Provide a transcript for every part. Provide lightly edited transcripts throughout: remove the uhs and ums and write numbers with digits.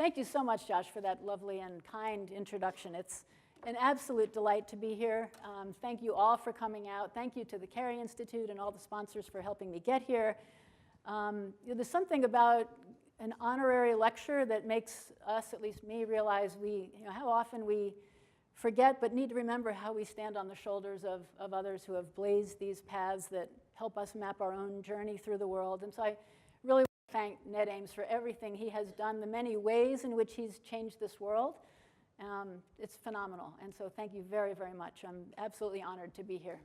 Thank you so much, Josh, for that lovely and kind introduction. It's an absolute delight to be here. Thank you all for coming out. Thank you to the Carey Institute and all the sponsors for helping me get here. There's something about an honorary lecture that makes us, at least me, realize how often we forget but need to remember how we stand on the shoulders of others who have blazed these paths that help us map our own journey through the world. And so I really want to thank Ned Ames for everything he has done, the many ways in which he's changed this world. It's phenomenal. And so thank you very, very much. I'm absolutely honored to be here.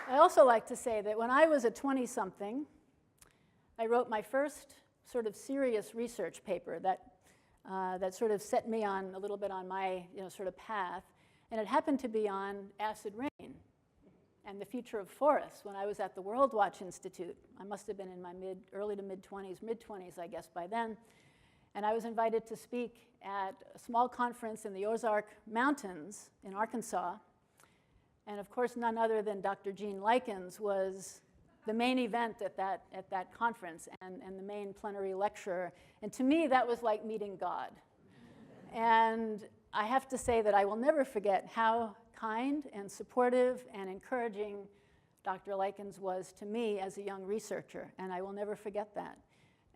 I also like to say that when I was a 20-something, I wrote my first sort of serious research paper that sort of set me on a little bit on my sort of path. And it happened to be on acid rain and the future of forests when I was at the World Watch Institute. I must have been in my early to mid-20s, I guess, by then. And I was invited to speak at a small conference in the Ozark Mountains in Arkansas. And of course, none other than Dr. Gene Likens was the main event at that conference and the main plenary lecturer. And to me, that was like meeting God. And I have to say that I will never forget how kind and supportive and encouraging Dr. Likens was to me as a young researcher, and I will never forget that.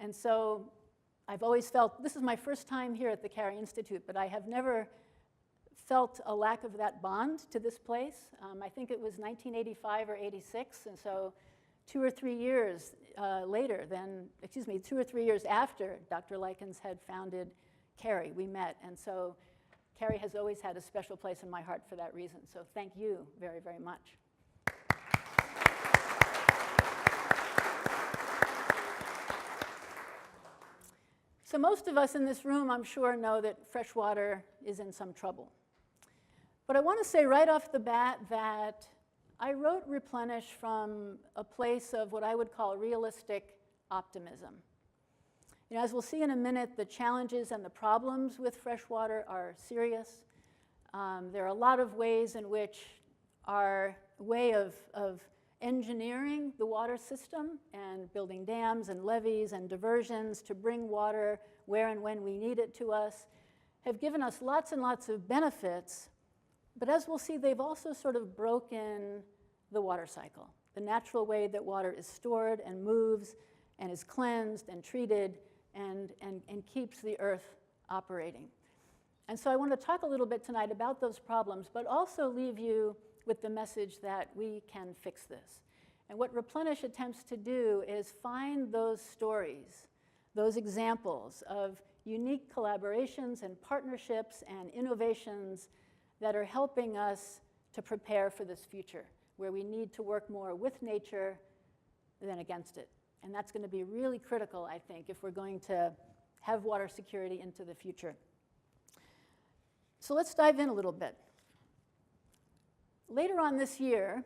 And so I've always felt, this is my first time here at the Carey Institute, but I have never felt a lack of that bond to this place. I think it was 1985 or 86, and so 2 or 3 years later, 2 or 3 years after Dr. Likens had founded Carey, we met. And so Carey has always had a special place in my heart for that reason. So thank you very, very much. So most of us in this room, I'm sure, know that freshwater is in some trouble. But I want to say right off the bat that I wrote Replenish from a place of what I would call realistic optimism. As we'll see in a minute, the challenges and the problems with freshwater are serious. There are a lot of ways in which our way of engineering the water system and building dams and levees and diversions to bring water where and when we need it to us have given us lots and lots of benefits. But as we'll see, they've also sort of broken the water cycle, the natural way that water is stored and moves and is cleansed and treated and keeps the earth operating. And so I want to talk a little bit tonight about those problems, but also leave you with the message that we can fix this. And what Replenish attempts to do is find those stories, those examples of unique collaborations and partnerships and innovations that are helping us to prepare for this future, where we need to work more with nature than against it. And that's going to be really critical, I think, if we're going to have water security into the future. So let's dive in a little bit. Later on this year,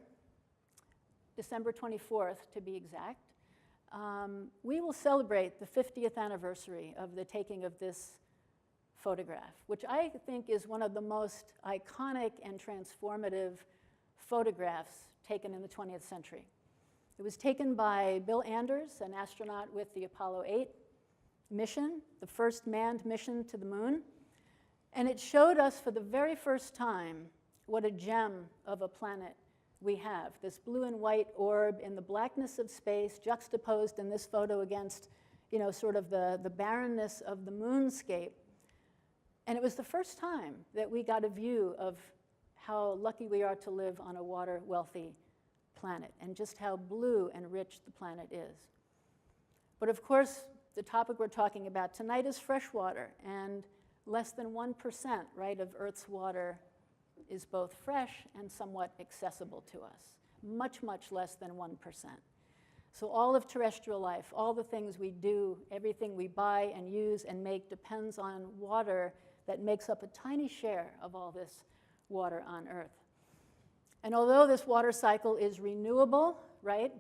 December 24th to be exact, we will celebrate the 50th anniversary of the taking of this photograph, which I think is one of the most iconic and transformative photographs taken in the 20th century. It was taken by Bill Anders, an astronaut with the Apollo 8 mission, the first manned mission to the moon. And it showed us for the very first time what a gem of a planet we have. This blue and white orb in the blackness of space, juxtaposed in this photo against, sort of the barrenness of the moonscape. And it was the first time that we got a view of how lucky we are to live on a water-wealthy planet and just how blue and rich the planet is. But of course, the topic we're talking about tonight is freshwater, and less than 1%, right, of Earth's water is both fresh and somewhat accessible to us. Much, much less than 1%. So all of terrestrial life, all the things we do, everything we buy and use and make depends on water that makes up a tiny share of all this water on Earth. And although this water cycle is renewable, right,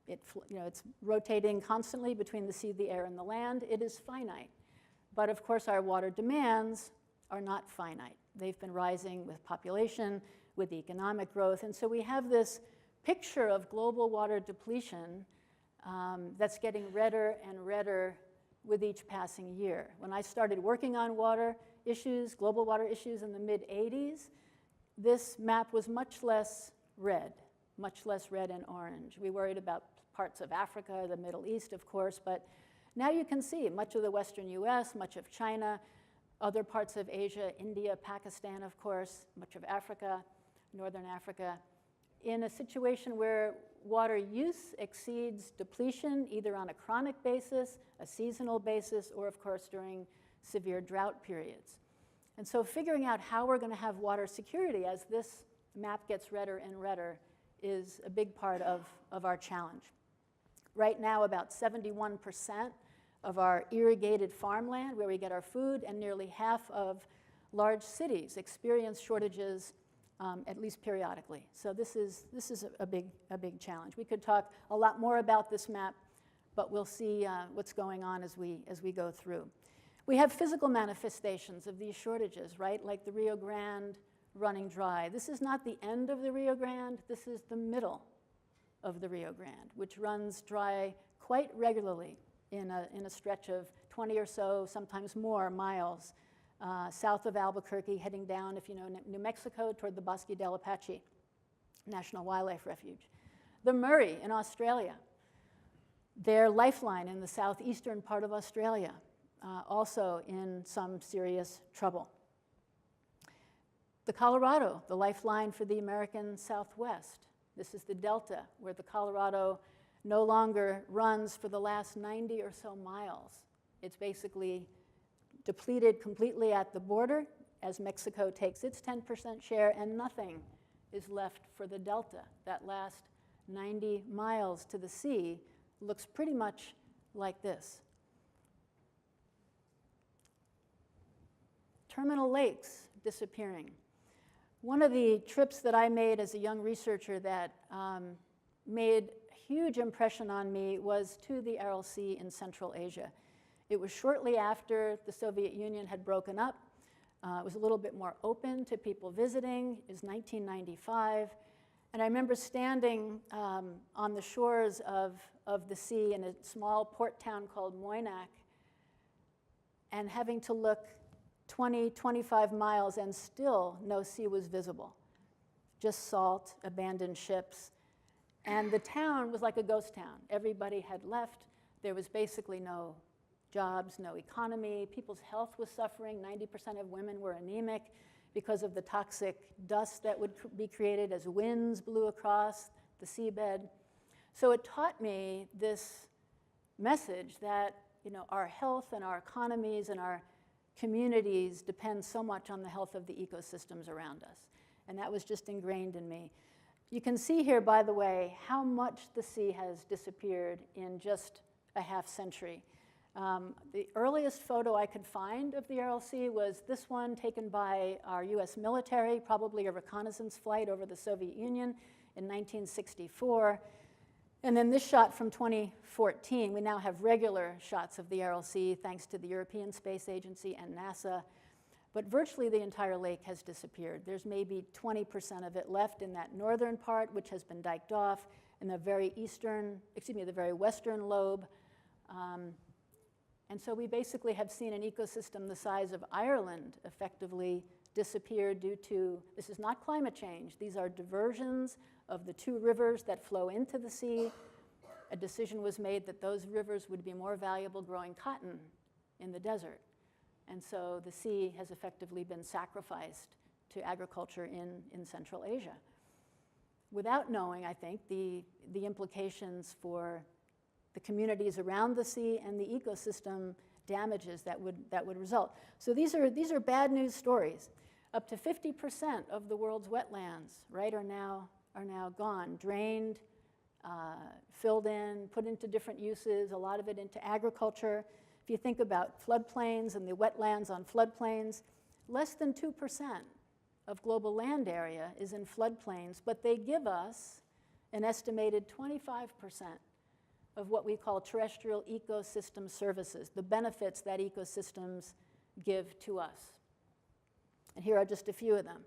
it's rotating constantly between the sea, the air, and the land, it is finite. But of course, our water demands are not finite. They've been rising with population, with economic growth, and so we have this picture of global water depletion that's getting redder and redder with each passing year. When I started working on water issues, global water issues in the mid-'80s, this map was much less red and orange. We worried about parts of Africa, the Middle East, of course, but now you can see much of the western US, much of China, other parts of Asia, India, Pakistan, of course, much of Africa, northern Africa, in a situation where water use exceeds depletion, either on a chronic basis, a seasonal basis, or of course during severe drought periods. And so figuring out how we're going to have water security as this map gets redder and redder is a big part of our challenge. Right now, about 71% of our irrigated farmland, where we get our food, and nearly half of large cities experience shortages at least periodically. So this is a big challenge. We could talk a lot more about this map, but we'll see what's going on as we go through. We have physical manifestations of these shortages, right? Like the Rio Grande running dry. This is not the end of the Rio Grande. This is the middle of the Rio Grande, which runs dry quite regularly in a stretch of 20 or so, sometimes more, miles south of Albuquerque, heading down, if you know New Mexico, toward the Bosque del Apache National Wildlife Refuge. The Murray in Australia, their lifeline in the southeastern part of Australia, also in some serious trouble. The Colorado, the lifeline for the American Southwest. This is the delta where the Colorado no longer runs for the last 90 or so miles. It's basically depleted completely at the border as Mexico takes its 10% share, and nothing is left for the delta. That last 90 miles to the sea looks pretty much like this. Terminal lakes disappearing. One of the trips that I made as a young researcher that made a huge impression on me was to the Aral Sea in Central Asia. It was shortly after the Soviet Union had broken up. It was a little bit more open to people visiting. It was 1995. And I remember standing on the shores of the sea in a small port town called Moynak and having to look 20, 25 miles, and still no sea was visible. Just salt, abandoned ships. And the town was like a ghost town. Everybody had left. There was basically no jobs, no economy. People's health was suffering. 90% of women were anemic because of the toxic dust that would be created as winds blew across the seabed. So it taught me this message that, you know, our health and our economies and our communities depend so much on the health of the ecosystems around us. And that was just ingrained in me. You can see here, by the way, how much the sea has disappeared in just a half century. The earliest photo I could find of the Aral Sea was this one taken by our US military, probably a reconnaissance flight over the Soviet Union in 1964. And then this shot from 2014. We now have regular shots of the Aral Sea thanks to the European Space Agency and NASA. But virtually the entire lake has disappeared. There's maybe 20% of it left in that northern part, which has been diked off, and the very western lobe. And so we basically have seen an ecosystem the size of Ireland effectively disappear due to, this is not climate change, these are diversions of the two rivers that flow into the sea. A decision was made that those rivers would be more valuable growing cotton in the desert. And so the sea has effectively been sacrificed to agriculture in Central Asia, without knowing, I think, the implications for the communities around the sea and the ecosystem damages that would result. So these are bad news stories. Up to 50% of the world's wetlands, right, are now gone, drained, filled in, put into different uses, a lot of it into agriculture. If you think about floodplains and the wetlands on floodplains, less than 2% of global land area is in floodplains, but they give us an estimated 25% of what we call terrestrial ecosystem services, the benefits that ecosystems give to us. And here are just a few of them.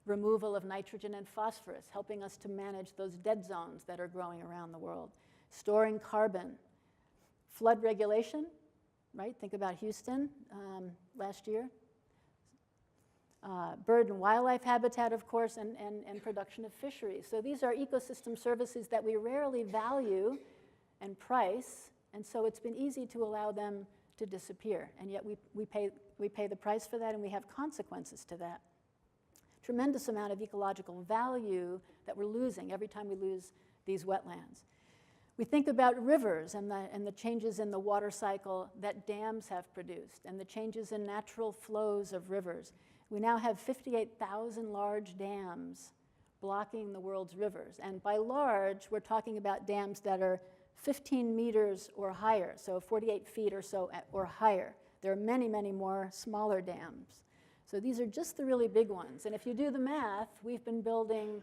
removal of nitrogen and phosphorus, helping us to manage those dead zones that are growing around the world, storing carbon, flood regulation, right? Think about Houston last year. Bird and wildlife habitat, of course, and production of fisheries. So these are ecosystem services that we rarely value and price, and so it's been easy to allow them to disappear. And yet we pay the price for that, and we have consequences to that. Tremendous amount of ecological value that we're losing every time we lose these wetlands. We think about rivers and the changes in the water cycle that dams have produced and the changes in natural flows of rivers. We now have 58,000 large dams blocking the world's rivers. And by large, we're talking about dams that are 15 meters or higher, so 48 feet or so or higher. There are many, many more smaller dams. So these are just the really big ones. And if you do the math, we've been building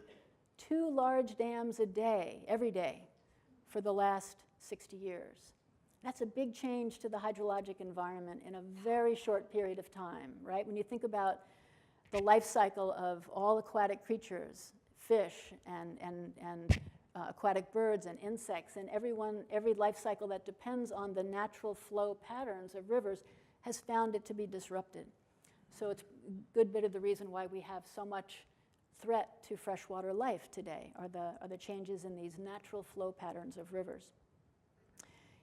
2 large dams a day, every day, for the last 60 years. That's a big change to the hydrologic environment in a very short period of time, right? When you think about the life cycle of all aquatic creatures, fish and aquatic birds and insects, and every life cycle that depends on the natural flow patterns of rivers has found it to be disrupted. So it's a good bit of the reason why we have so much threat to freshwater life today, are the changes in these natural flow patterns of rivers.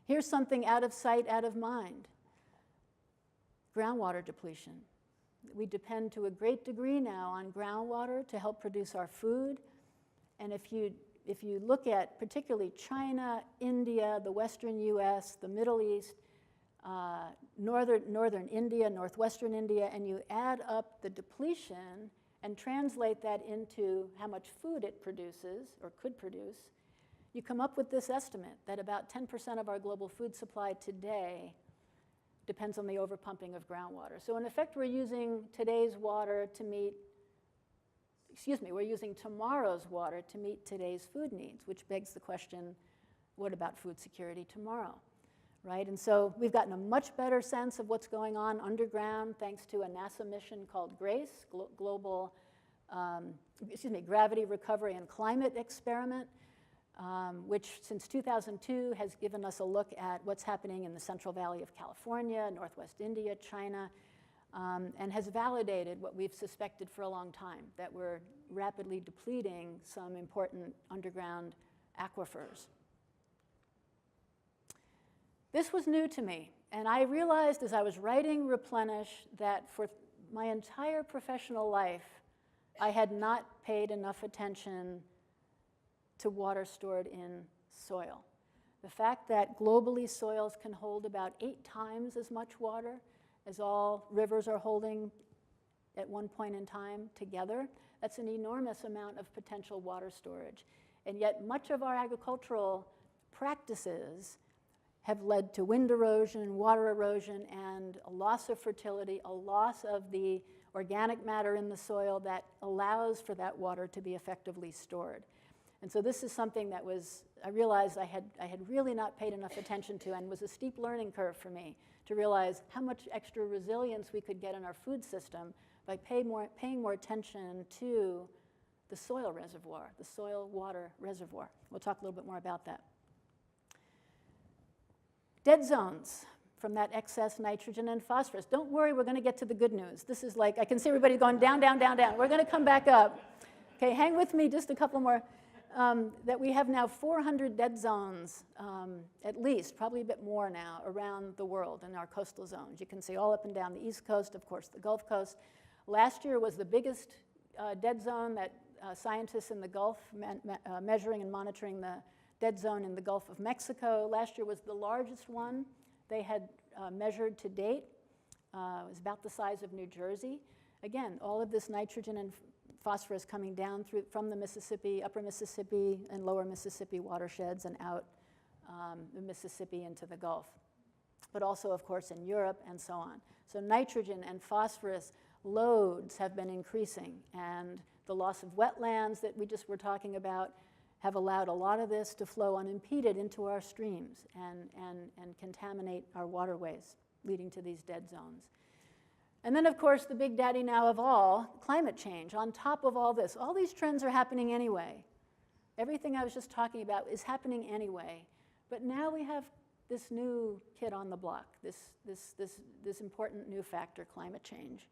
Here's something out of sight, out of mind. Groundwater depletion. We depend to a great degree now on groundwater to help produce our food. And if you look at particularly China, India, the Western US, the Middle East, northern India, northwestern India, and you add up the depletion and translate that into how much food it produces or could produce, you come up with this estimate that about 10% of our global food supply today depends on the overpumping of groundwater. So in effect, we're using today's water to meet, we're using tomorrow's water to meet today's food needs, which begs the question, what about food security tomorrow? Right? And so we've gotten a much better sense of what's going on underground thanks to a NASA mission called GRACE, Gravity Recovery and Climate Experiment, which since 2002 has given us a look at what's happening in the Central Valley of California, Northwest India, China, and has validated what we've suspected for a long time, that we're rapidly depleting some important underground aquifers. This was new to me, and I realized as I was writing Replenish that for my entire professional life, I had not paid enough attention to water stored in soil. The fact that globally soils can hold about 8 times as much water as all rivers are holding at one point in time together, that's an enormous amount of potential water storage. And yet much of our agricultural practices have led to wind erosion, water erosion, and a loss of fertility, a loss of the organic matter in the soil that allows for that water to be effectively stored. And so this is something that I realized I had really not paid enough attention to, and was a steep learning curve for me to realize how much extra resilience we could get in our food system by paying more attention to the soil reservoir, the soil water reservoir. We'll talk a little bit more about that. Dead zones from that excess nitrogen and phosphorus. Don't worry, we're going to get to the good news. This is like, I can see everybody going down, down, down, down. We're going to come back up. Okay, hang with me just a couple more. That we have now 400 dead zones, at least, probably a bit more now, around the world in our coastal zones. You can see all up and down the East Coast, of course, the Gulf Coast. Last year was the biggest dead zone that scientists in the Gulf, measuring and monitoring the dead zone in the Gulf of Mexico. Last year was the largest one they had measured to date. It was about the size of New Jersey. Again, all of this nitrogen and phosphorus coming down from the Mississippi, upper Mississippi and lower Mississippi watersheds and out the Mississippi into the Gulf. But also, of course, in Europe and so on. So nitrogen and phosphorus loads have been increasing, and the loss of wetlands that we just were talking about have allowed a lot of this to flow unimpeded into our streams and contaminate our waterways, leading to these dead zones. And then, of course, the big daddy now of all, climate change. On top of all this, all these trends are happening anyway. Everything I was just talking about is happening anyway. But now we have this new kid on the block, this important new factor, climate change.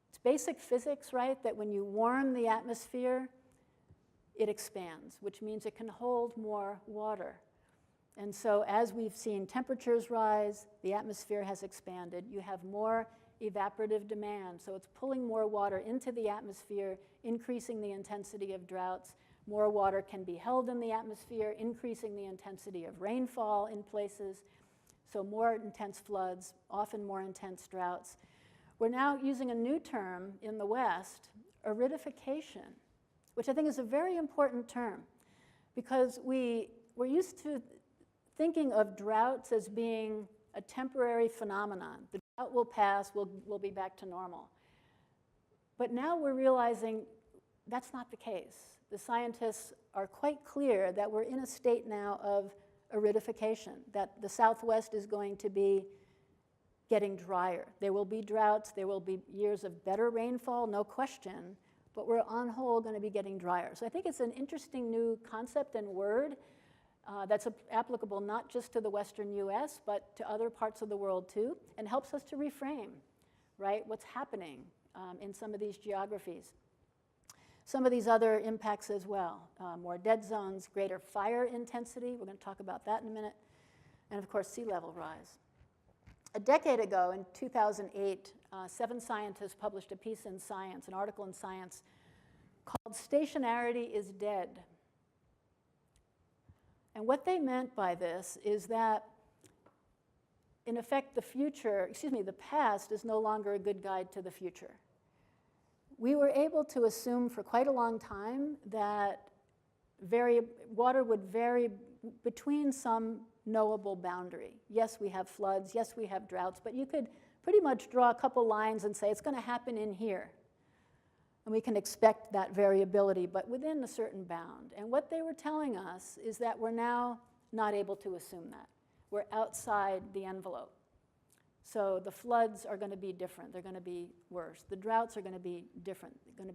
It's basic physics, right, that when you warm the atmosphere, it expands, which means it can hold more water. And so as we've seen temperatures rise, the atmosphere has expanded. You have more evaporative demand, so it's pulling more water into the atmosphere, increasing the intensity of droughts. More water can be held in the atmosphere, increasing the intensity of rainfall in places. So more intense floods, often more intense droughts. We're now using a new term in the West, aridification, which I think is a very important term because we're used to thinking of droughts as being a temporary phenomenon. The drought will pass, we'll be back to normal. But now we're realizing that's not the case. The scientists are quite clear that we're in a state now of aridification, that the Southwest is going to be getting drier. There will be droughts, there will be years of better rainfall, no question, but we're on whole going to be getting drier. So I think it's an interesting new concept and word that's applicable not just to the Western US, but to other parts of the world too, and helps us to reframe, right, what's happening in some of these geographies. Some of these other impacts as well, more dead zones, greater fire intensity, we're going to talk about that in a minute, and of course sea level rise. A decade ago, in 2008, 7 scientists published a piece in Science, an article in Science, called "Stationarity is Dead." And what they meant by this is that, in effect, the past is no longer a good guide to the future. We were able to assume for quite a long time that water would vary between some knowable boundary. Yes, we have floods, yes, we have droughts, but you could pretty much draw a couple lines and say it's going to happen in here. And we can expect that variability, but within a certain bound. And what they were telling us is that we're now not able to assume that. We're outside the envelope. So the floods are going to be different. They're going to be worse. The droughts are going to be different. They're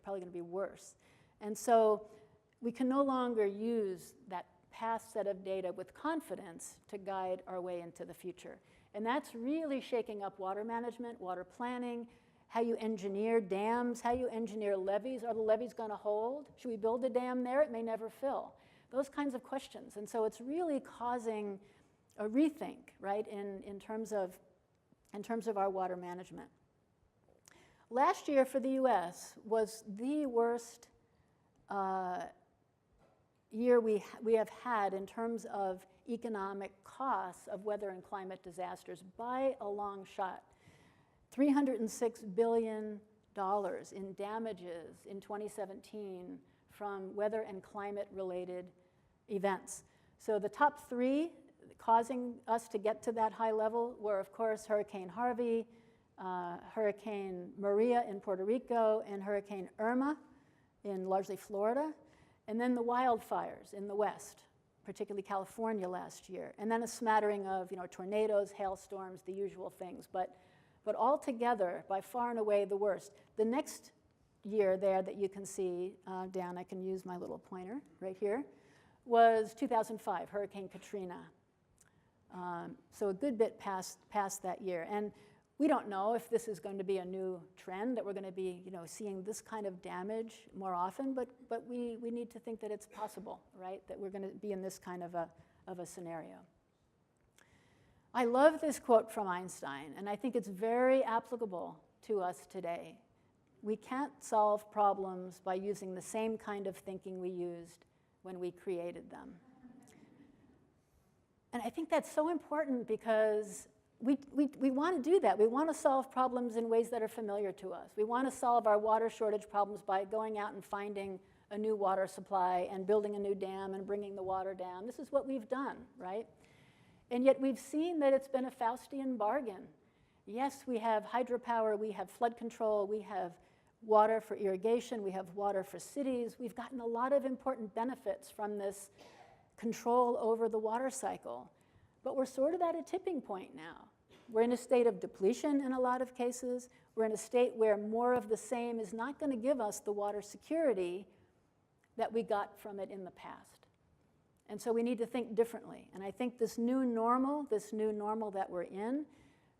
probably going to be worse. And so we can no longer use that past set of data with confidence to guide our way into the future. And that's really shaking up water management, water planning, how you engineer dams, how you engineer levees. Are the levees going to hold? Should we build a dam there? It may never fill. Those kinds of questions. And so it's really causing a rethink, right, in terms of our water management. Last year for the US was the worst year we have had in terms of economic costs of weather and climate disasters by a long shot. $306 billion in damages in 2017 from weather and climate-related events. So the top 3 causing us to get to that high level were, of course, Hurricane Harvey, Hurricane Maria in Puerto Rico, and Hurricane Irma in largely Florida, and then the wildfires in the West, particularly California last year, and then a smattering of tornadoes, hailstorms, the usual things. But altogether, by far and away the worst. The next year there that you can see down, I can use my little pointer right here, was 2005, Hurricane Katrina. So a good bit past that year. And we don't know if this is going to be a new trend, that we're going to be seeing this kind of damage more often, but we need to think that it's possible, right, that we're going to be in this kind of a scenario. I love this quote from Einstein, and I think it's very applicable to us today. We can't solve problems by using the same kind of thinking we used when we created them. And I think that's so important because we want to do that. We want to solve problems in ways that are familiar to us. We want to solve our water shortage problems by going out and finding a new water supply and building a new dam and bringing the water down. This is what we've done, right? And yet we've seen that it's been a Faustian bargain. Yes, we have hydropower, we have flood control, we have water for irrigation, we have water for cities. We've gotten a lot of important benefits from this control over the water cycle. But we're sort of at a tipping point now. We're in a state of depletion in a lot of cases. We're in a state where more of the same is not going to give us the water security that we got from it in the past. And so we need to think differently. And I think this new normal that we're in,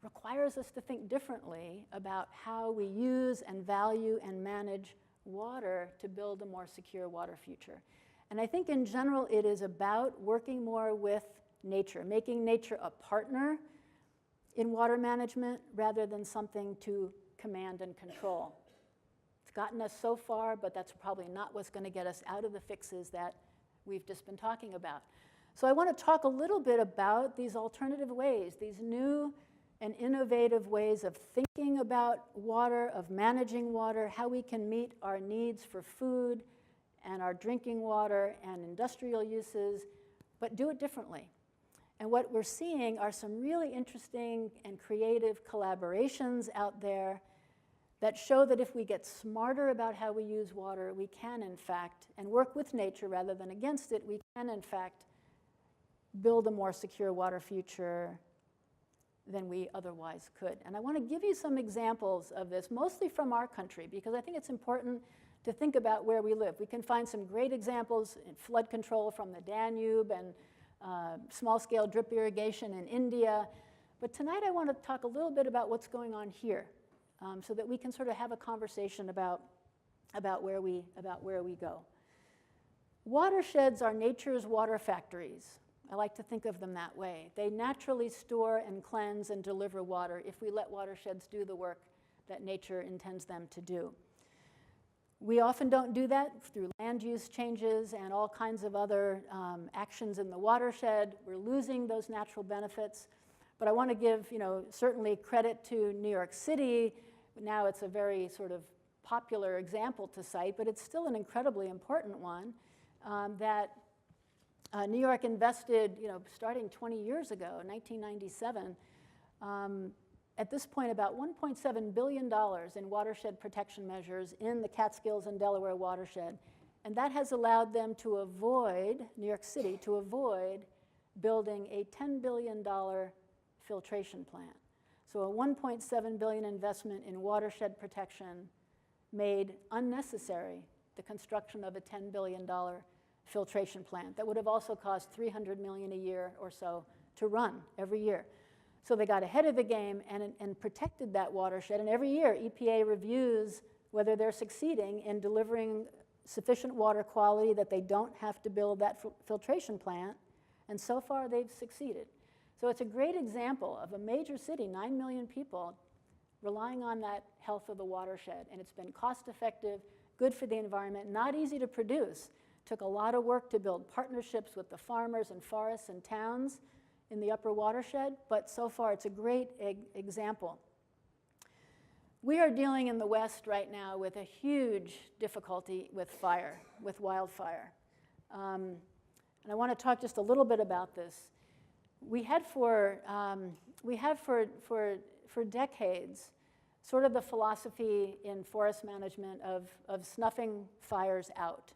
requires us to think differently about how we use and value and manage water to build a more secure water future. And I think in general it is about working more with nature, making nature a partner in water management rather than something to command and control. It's gotten us so far, but that's probably not what's going to get us out of the fixes that we've just been talking about. So I want to talk a little bit about these alternative ways, these new and innovative ways of thinking about water, of managing water, how we can meet our needs for food and our drinking water and industrial uses, but do it differently. And what we're seeing are some really interesting and creative collaborations out there that show that if we get smarter about how we use water, we can, in fact, and work with nature rather than against it, we can, in fact, build a more secure water future than we otherwise could. And I want to give you some examples of this, mostly from our country, because I think it's important to think about where we live. We can find some great examples in flood control from the Danube and small-scale drip irrigation in India. But tonight I want to talk a little bit about what's going on here so that we can sort of have a conversation about where we go. Watersheds are nature's water factories. I like to think of them that way. They naturally store and cleanse and deliver water if we let watersheds do the work that nature intends them to do. We often don't do that through land use changes and all kinds of other actions in the watershed. We're losing those natural benefits. But I want to give, certainly credit to New York City. Now it's a very sort of popular example to cite, but it's still an incredibly important one that New York invested, starting 20 years ago, 1997, at this point about $1.7 billion in watershed protection measures in the Catskills and Delaware watershed. And that has allowed them to avoid, New York City, to avoid building a $10 billion filtration plant. So a $1.7 billion investment in watershed protection made unnecessary the construction of a $10 billion filtration plant that would have also cost $300 million a year or so to run every year. So they got ahead of the game and protected that watershed. And every year, EPA reviews whether they're succeeding in delivering sufficient water quality that they don't have to build that filtration plant. And so far, they've succeeded. So it's a great example of a major city, 9 million people, relying on that health of the watershed. And it's been cost-effective, good for the environment, not easy to produce. Took a lot of work to build partnerships with the farmers and forests and towns in the upper watershed, but so far it's a great example. We are dealing in the West right now with a huge difficulty with fire, with wildfire. And I want to talk just a little bit about this. We have for decades sort of the philosophy in forest management of snuffing fires out.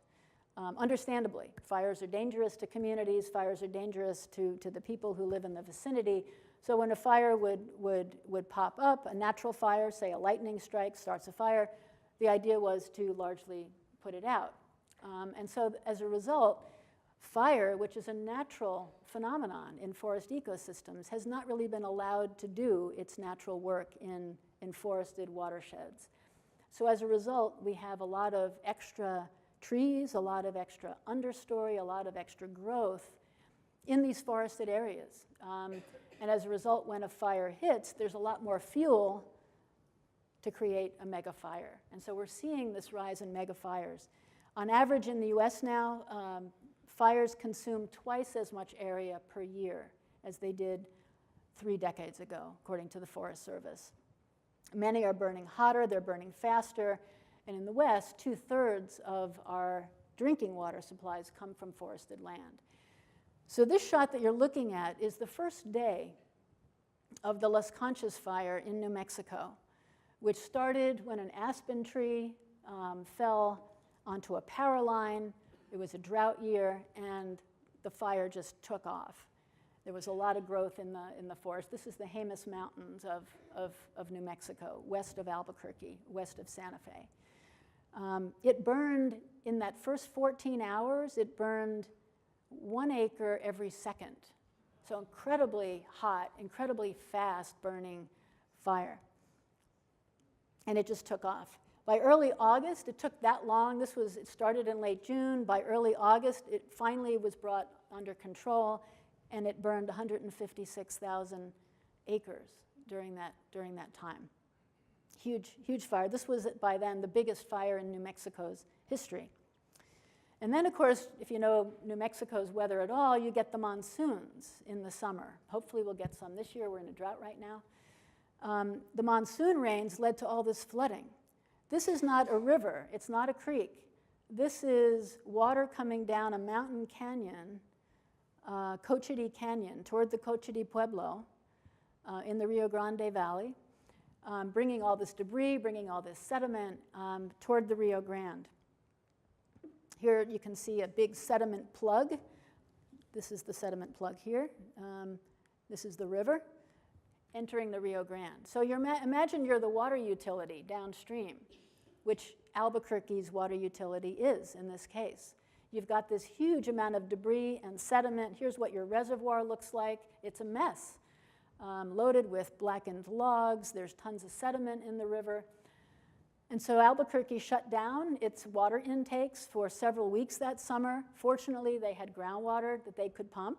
Understandably, fires are dangerous to communities, fires are dangerous to the people who live in the vicinity. So when a fire would pop up, a natural fire, say a lightning strike starts a fire, the idea was to largely put it out. And so as a result, fire, which is a natural phenomenon in forest ecosystems, has not really been allowed to do its natural work in forested watersheds. So as a result, we have a lot of extra trees, a lot of extra understory, a lot of extra growth in these forested areas. And as a result, when a fire hits, there's a lot more fuel to create a mega fire. And so we're seeing this rise in mega fires. On average in the US now, fires consume twice as much area per year as they did 3 decades ago, according to the Forest Service. Many are burning hotter, they're burning faster. And in the West, 2/3 of our drinking water supplies come from forested land. So this shot that you're looking at is the first day of the Las Conchas fire in New Mexico, which started when an aspen tree fell onto a power line. It was a drought year, and the fire just took off. There was a lot of growth in the forest. This is the Jemez Mountains of New Mexico, west of Albuquerque, west of Santa Fe. It burned, in that first 14 hours, it burned 1 acre every second. So incredibly hot, incredibly fast burning fire. And it just took off. By early August, it took that long. It started in late June. By early August, it finally was brought under control, and it burned 156,000 acres during that time. Huge fire. This was, by then, the biggest fire in New Mexico's history. And then, of course, if you know New Mexico's weather at all, you get the monsoons in the summer. Hopefully we'll get some this year. We're in a drought right now. The monsoon rains led to all this flooding. This is not a river. It's not a creek. This is water coming down a mountain canyon, Cochiti Canyon, toward the Cochiti Pueblo in the Rio Grande Valley, bringing all this debris, bringing all this sediment toward the Rio Grande. Here you can see a big sediment plug. This is the sediment plug here. This is the river entering the Rio Grande. So imagine you're the water utility downstream, which Albuquerque's water utility is in this case. You've got this huge amount of debris and sediment. Here's what your reservoir looks like. It's a mess, loaded with blackened logs. There's tons of sediment in the river. And so Albuquerque shut down its water intakes for several weeks that summer. Fortunately, they had groundwater that they could pump.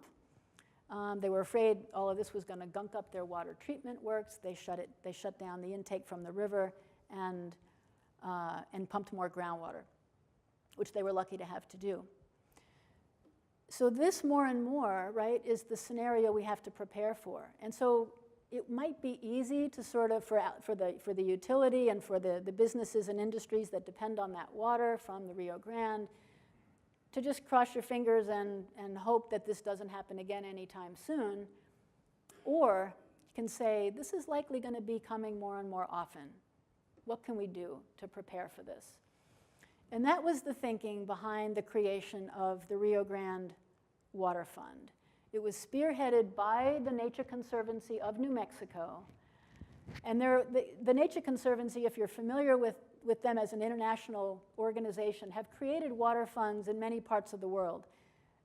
They were afraid all of this was going to gunk up their water treatment works. They shut down the intake from the river and pumped more groundwater, which they were lucky to have to do. So this more and more, right, is the scenario we have to prepare for. And so it might be easy to sort of, for the utility and for the businesses and industries that depend on that water from the Rio Grande, to just cross your fingers and hope that this doesn't happen again anytime soon. Or you can say, this is likely going to be coming more and more often. What can we do to prepare for this? And that was the thinking behind the creation of the Rio Grande Water Fund. It was spearheaded by the Nature Conservancy of New Mexico. And the Nature Conservancy, if you're familiar with them as an international organization, have created water funds in many parts of the world.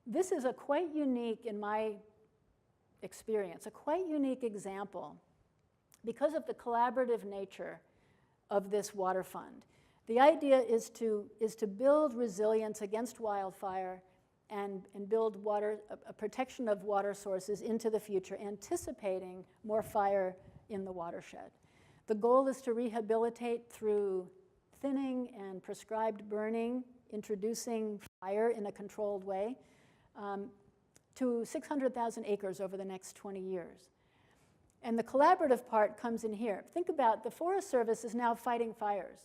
This is a quite unique, in my experience, a quite unique example because of the collaborative nature of this water fund. The idea is to build resilience against wildfire and build a protection of water sources into the future, anticipating more fire in the watershed. The goal is to rehabilitate through thinning and prescribed burning, introducing fire in a controlled way, to 600,000 acres over the next 20 years. And the collaborative part comes in here. Think about the Forest Service is now fighting fires.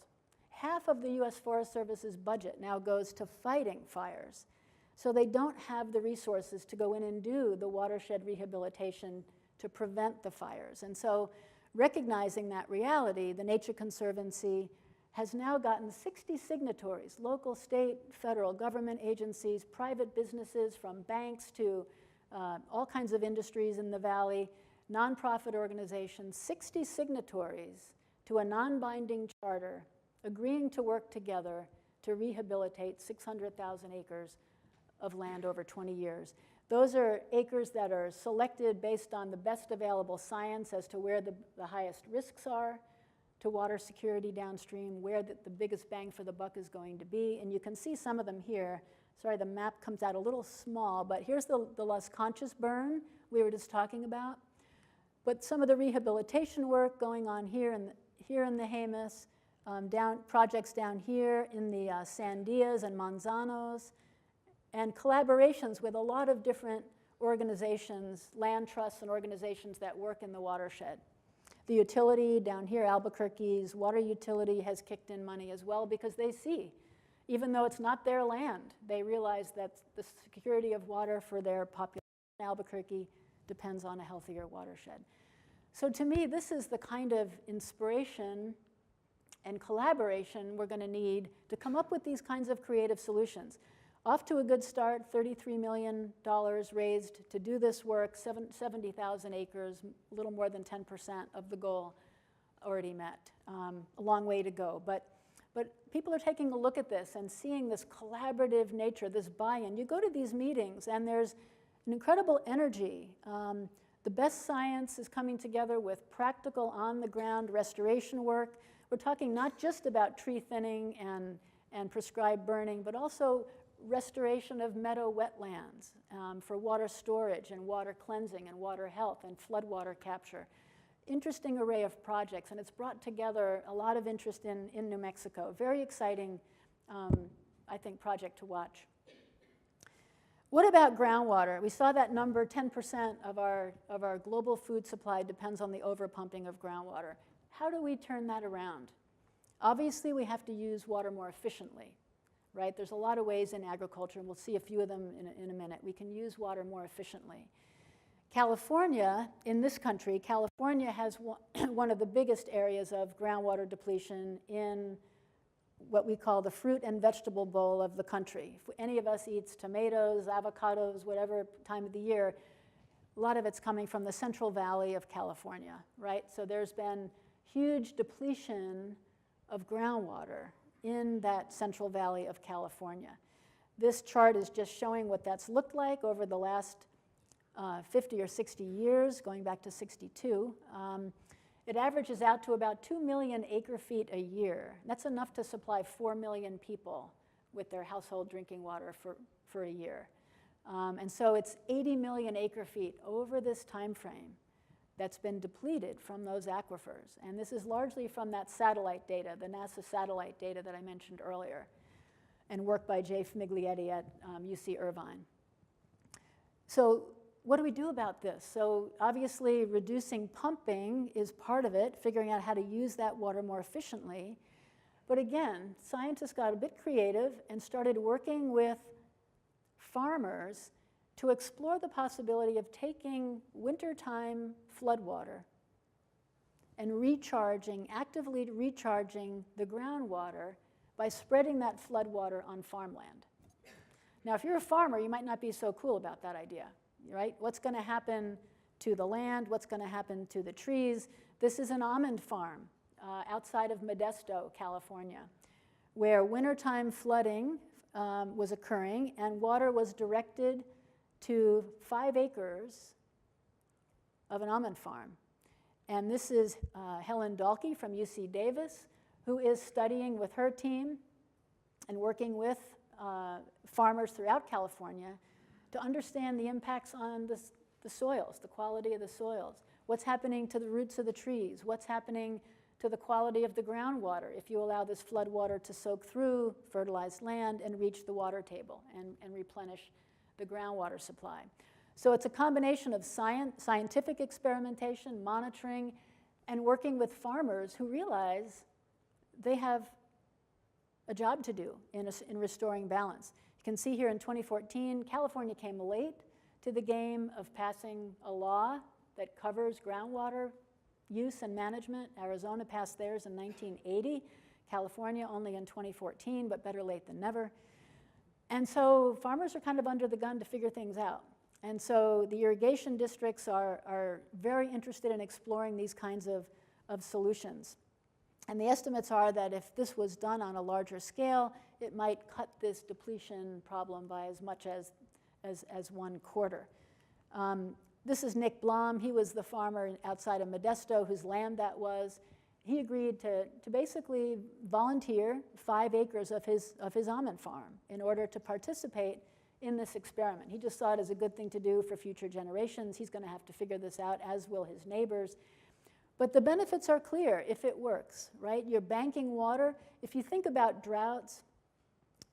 Half of the US Forest Service's budget now goes to fighting fires. So they don't have the resources to go in and do the watershed rehabilitation to prevent the fires. And so recognizing that reality, the Nature Conservancy has now gotten 60 signatories, local, state, federal government agencies, private businesses from banks to all kinds of industries in the valley, nonprofit organizations, 60 signatories to a non-binding charter agreeing to work together to rehabilitate 600,000 acres of land over 20 years. Those are acres that are selected based on the best available science as to where the highest risks are to water security downstream, where the biggest bang for the buck is going to be. And you can see some of them here. Sorry, the map comes out a little small, but here's the Las Conchas burn we were just talking about. But some of the rehabilitation work going on here in the Jemez, projects down here in the Sandias and Manzanos, and collaborations with a lot of different organizations, land trusts and organizations that work in the watershed. The utility down here, Albuquerque's water utility, has kicked in money as well because they see, even though it's not their land, they realize that the security of water for their population in Albuquerque depends on a healthier watershed. So to me, this is the kind of inspiration and collaboration we're going to need to come up with these kinds of creative solutions. off to a good start, $33 million raised to do this work, 70,000 acres, a little more than 10% of the goal already met. A long way to go. But people are taking a look at this and seeing this collaborative nature, this buy-in. You go to these meetings and there's an incredible energy. The best science is coming together with practical on-the-ground restoration work. We're talking not just about tree thinning and prescribed burning, but also restoration of meadow wetlands for water storage and water cleansing and water health and floodwater capture. Interesting array of projects, and it's brought together a lot of interest in New Mexico. Very exciting, I think, project to watch. What about groundwater? We saw that number, 10% of our global food supply depends on the overpumping of groundwater. How do we turn that around? Obviously, we have to use water more efficiently, right? There's a lot of ways in agriculture, and we'll see a few of them in a minute. We can use water more efficiently. California, in this country, California has one of the biggest areas of groundwater depletion in what we call the fruit and vegetable bowl of the country. If any of us eats tomatoes, avocados, whatever time of the year, a lot of it's coming from the Central Valley of California, right? So there's been huge depletion of groundwater in that Central Valley of California. This chart is just showing what that's looked like over the last 50 or 60 years, going back to 62. It averages out to about 2 million acre feet a year. That's enough to supply 4 million people with their household drinking water for a year. And so it's 80 million acre feet over this time frame that's been depleted from those aquifers. And this is largely from that satellite data, the NASA satellite data that I mentioned earlier, and work by Jay Fmiglietti at UC Irvine. So what do we do about this? So obviously reducing pumping is part of it, figuring out how to use that water more efficiently. But again, scientists got a bit creative and started working with farmers to explore the possibility of taking wintertime floodwater and actively recharging the groundwater by spreading that floodwater on farmland. Now, if you're a farmer, you might not be so cool about that idea, right? What's going to happen to the land? What's going to happen to the trees? This is an almond farm outside of Modesto, California, where wintertime flooding was occurring and water was directed to 5 acres of an almond farm. And this is Helen Dahlke from UC Davis, who is studying with her team and working with farmers throughout California to understand the impacts on the soils, the quality of the soils, what's happening to the roots of the trees, what's happening to the quality of the groundwater if you allow this flood water to soak through fertilized land and reach the water table and replenish the groundwater supply. So it's a combination of scientific experimentation, monitoring, and working with farmers who realize they have a job to do in restoring balance. You can see here in 2014, California came late to the game of passing a law that covers groundwater use and management. Arizona passed theirs in 1980, California only in 2014, but better late than never. And so farmers are kind of under the gun to figure things out. And so the irrigation districts are very interested in exploring these kinds of solutions. And the estimates are that if this was done on a larger scale, it might cut this depletion problem by as much as 1/4. This is Nick Blum. He was the farmer outside of Modesto whose land that was. He agreed to basically volunteer 5 acres of his almond farm in order to participate in this experiment. He just saw it as a good thing to do for future generations. He's going to have to figure this out, as will his neighbors. But the benefits are clear if it works, right? You're banking water. If you think about droughts,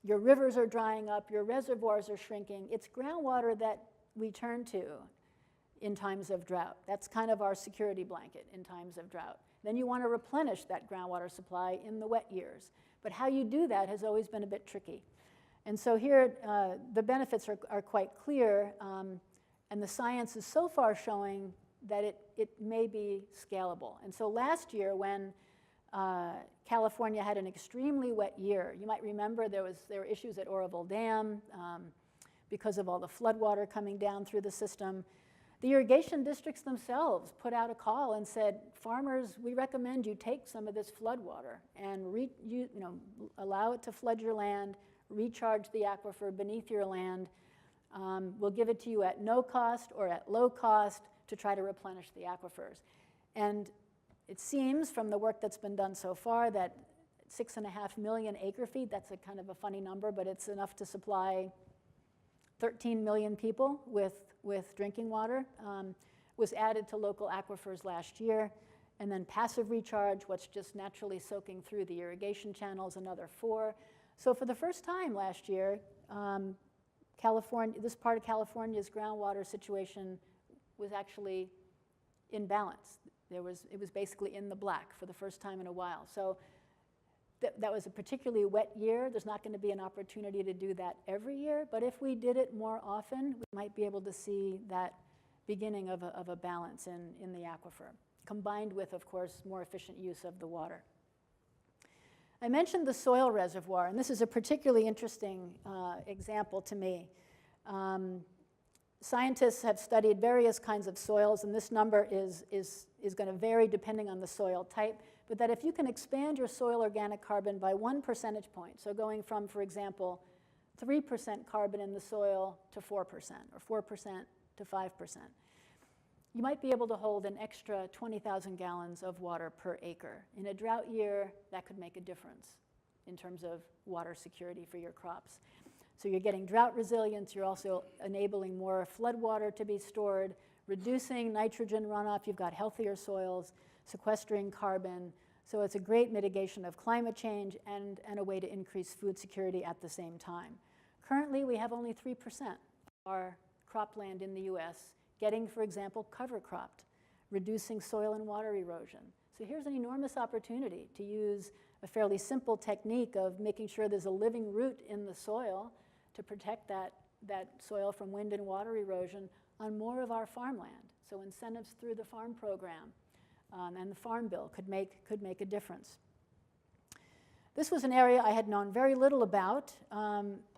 your rivers are drying up, your reservoirs are shrinking. It's groundwater that we turn to in times of drought. That's kind of our security blanket in times of drought. Then you want to replenish that groundwater supply in the wet years. But how you do that has always been a bit tricky. And so here, the benefits are quite clear, and the science is so far showing that it may be scalable. And so last year, when California had an extremely wet year. You might remember there were issues at Oroville Dam because of all the floodwater coming down through the system. The irrigation districts themselves put out a call and said, farmers, we recommend you take some of this floodwater and allow it to flood your land, recharge the aquifer beneath your land. We'll give it to you at no cost or at low cost to try to replenish the aquifers. And it seems from the work that's been done so far that 6.5 million acre feet, that's a kind of a funny number, but it's enough to supply 13 million people with drinking water, was added to local aquifers last year. And then passive recharge, what's just naturally soaking through the irrigation channels, another 4. So for the first time last year, this part of California's groundwater situation was actually in balance. It was basically in the black for the first time in a while. So that was a particularly wet year. There's not going to be an opportunity to do that every year, but if we did it more often, we might be able to see that beginning of a balance in the aquifer, combined with, of course, more efficient use of the water. I mentioned the soil reservoir, and this is a particularly interesting example to me. Scientists have studied various kinds of soils, and this number is going to vary depending on the soil type, but that if you can expand your soil organic carbon by 1 percentage point, so going from, for example, 3% carbon in the soil to 4%, or 4% to 5%, you might be able to hold an extra 20,000 gallons of water per acre. In a drought year, that could make a difference in terms of water security for your crops. So you're getting drought resilience, you're also enabling more flood water to be stored, reducing nitrogen runoff, you've got healthier soils, sequestering carbon. So it's a great mitigation of climate change and a way to increase food security at the same time. Currently, we have only 3% of our cropland in the US getting, for example, cover cropped, reducing soil and water erosion. So here's an enormous opportunity to use a fairly simple technique of making sure there's a living root in the soil to protect that soil from wind and water erosion on more of our farmland. So incentives through the farm program and the farm bill could make a difference. This was an area I had known very little about,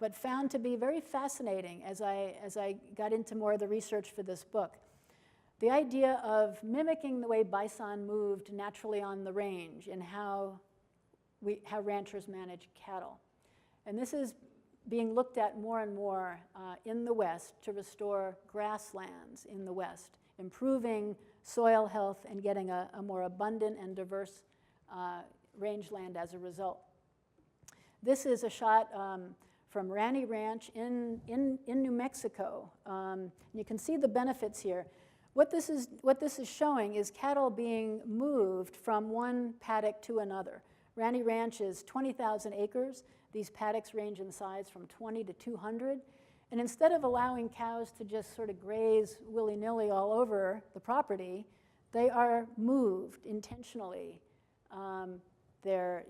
but found to be very fascinating as I got into more of the research for this book. The idea of mimicking the way bison moved naturally on the range and how ranchers manage cattle. And this is being looked at more and more in the West to restore grasslands in the West, improving soil health and getting a more abundant and diverse rangeland as a result. This is a shot from Rani Ranch in New Mexico. You can see the benefits here. What this is showing is cattle being moved from one paddock to another. Rani Ranch is 20,000 acres. These paddocks range in size from 20 to 200. And instead of allowing cows to just sort of graze willy-nilly all over the property, they are moved intentionally. They're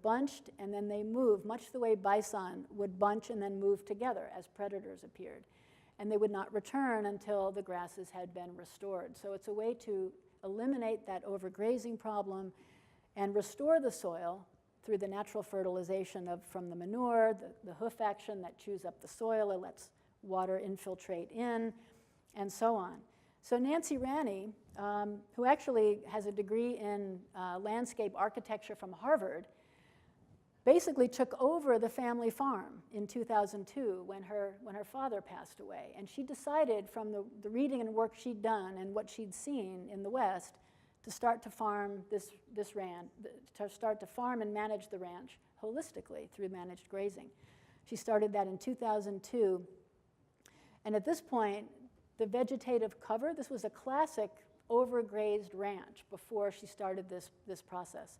bunched and then they move, much the way bison would bunch and then move together as predators appeared. And they would not return until the grasses had been restored. So it's a way to eliminate that overgrazing problem and restore the soil through the natural fertilization from the manure, the hoof action that chews up the soil, it lets water infiltrate in, and so on. So Nancy Rani, who actually has a degree in landscape architecture from Harvard, basically took over the family farm in 2002 when her father passed away. And she decided from the reading and work she'd done and what she'd seen in the West to start to farm this ranch, to start to farm and manage the ranch holistically through managed grazing. She started that in 2002. And at this point, the vegetative cover, this was a classic overgrazed ranch before she started this process.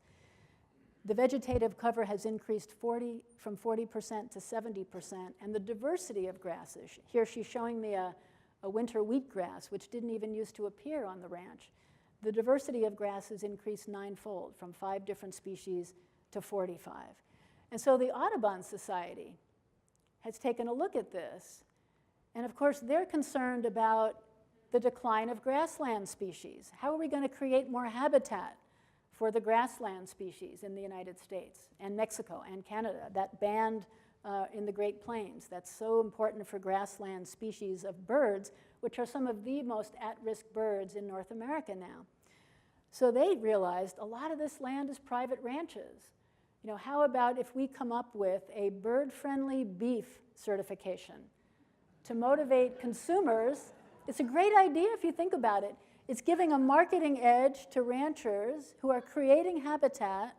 The vegetative cover has increased from 40% to 70%, and the diversity of grasses. Here she's showing me a winter wheatgrass, which didn't even used to appear on the ranch. The diversity of grasses increased 9-fold, from 5 different species to 45. And so the Audubon Society has taken a look at this, and of course they're concerned about the decline of grassland species. How are we going to create more habitat for the grassland species in the United States and Mexico and Canada, that band in the Great Plains that's so important for grassland species of birds, which are some of the most at-risk birds in North America now. So they realized a lot of this land is private ranches. You know, how about if we come up with a bird-friendly beef certification to motivate consumers? It's a great idea if you think about it. It's giving a marketing edge to ranchers who are creating habitat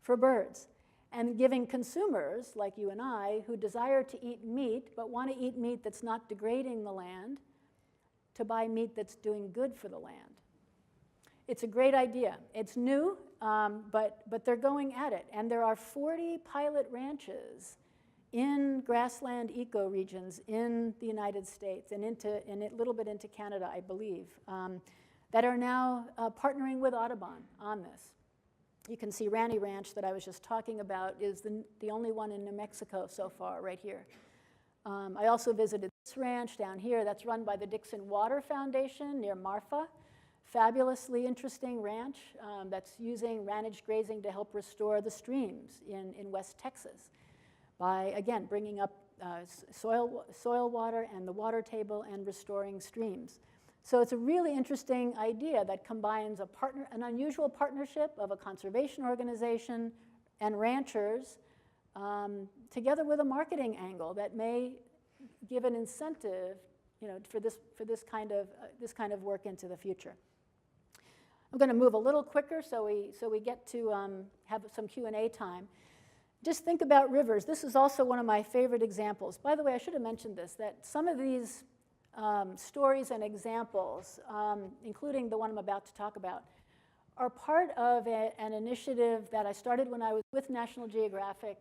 for birds and giving consumers, like you and I, who desire to eat meat but want to eat meat that's not degrading the land, to buy meat that's doing good for the land. It's a great idea. It's new, but they're going at it. And there are 40 pilot ranches in grassland ecoregions in the United States and a little bit into Canada, I believe, that are now partnering with Audubon on this. You can see Rani Ranch that I was just talking about is the only one in New Mexico so far, right here. I also visited this ranch down here that's run by the Dixon Water Foundation near Marfa. Fabulously interesting ranch that's using ranage grazing to help restore the streams in West Texas by, again, bringing up soil water and the water table and restoring streams. So it's a really interesting idea that combines an unusual partnership of a conservation organization and ranchers together with a marketing angle that may give an incentive, you know, for this kind of work into the future. I'm going to move a little quicker so we get to have some Q&A time. Just think about rivers. This is also one of my favorite examples. By the way, I should have mentioned this, that some of these stories and examples, including the one I'm about to talk about, are part of an initiative that I started when I was with National Geographic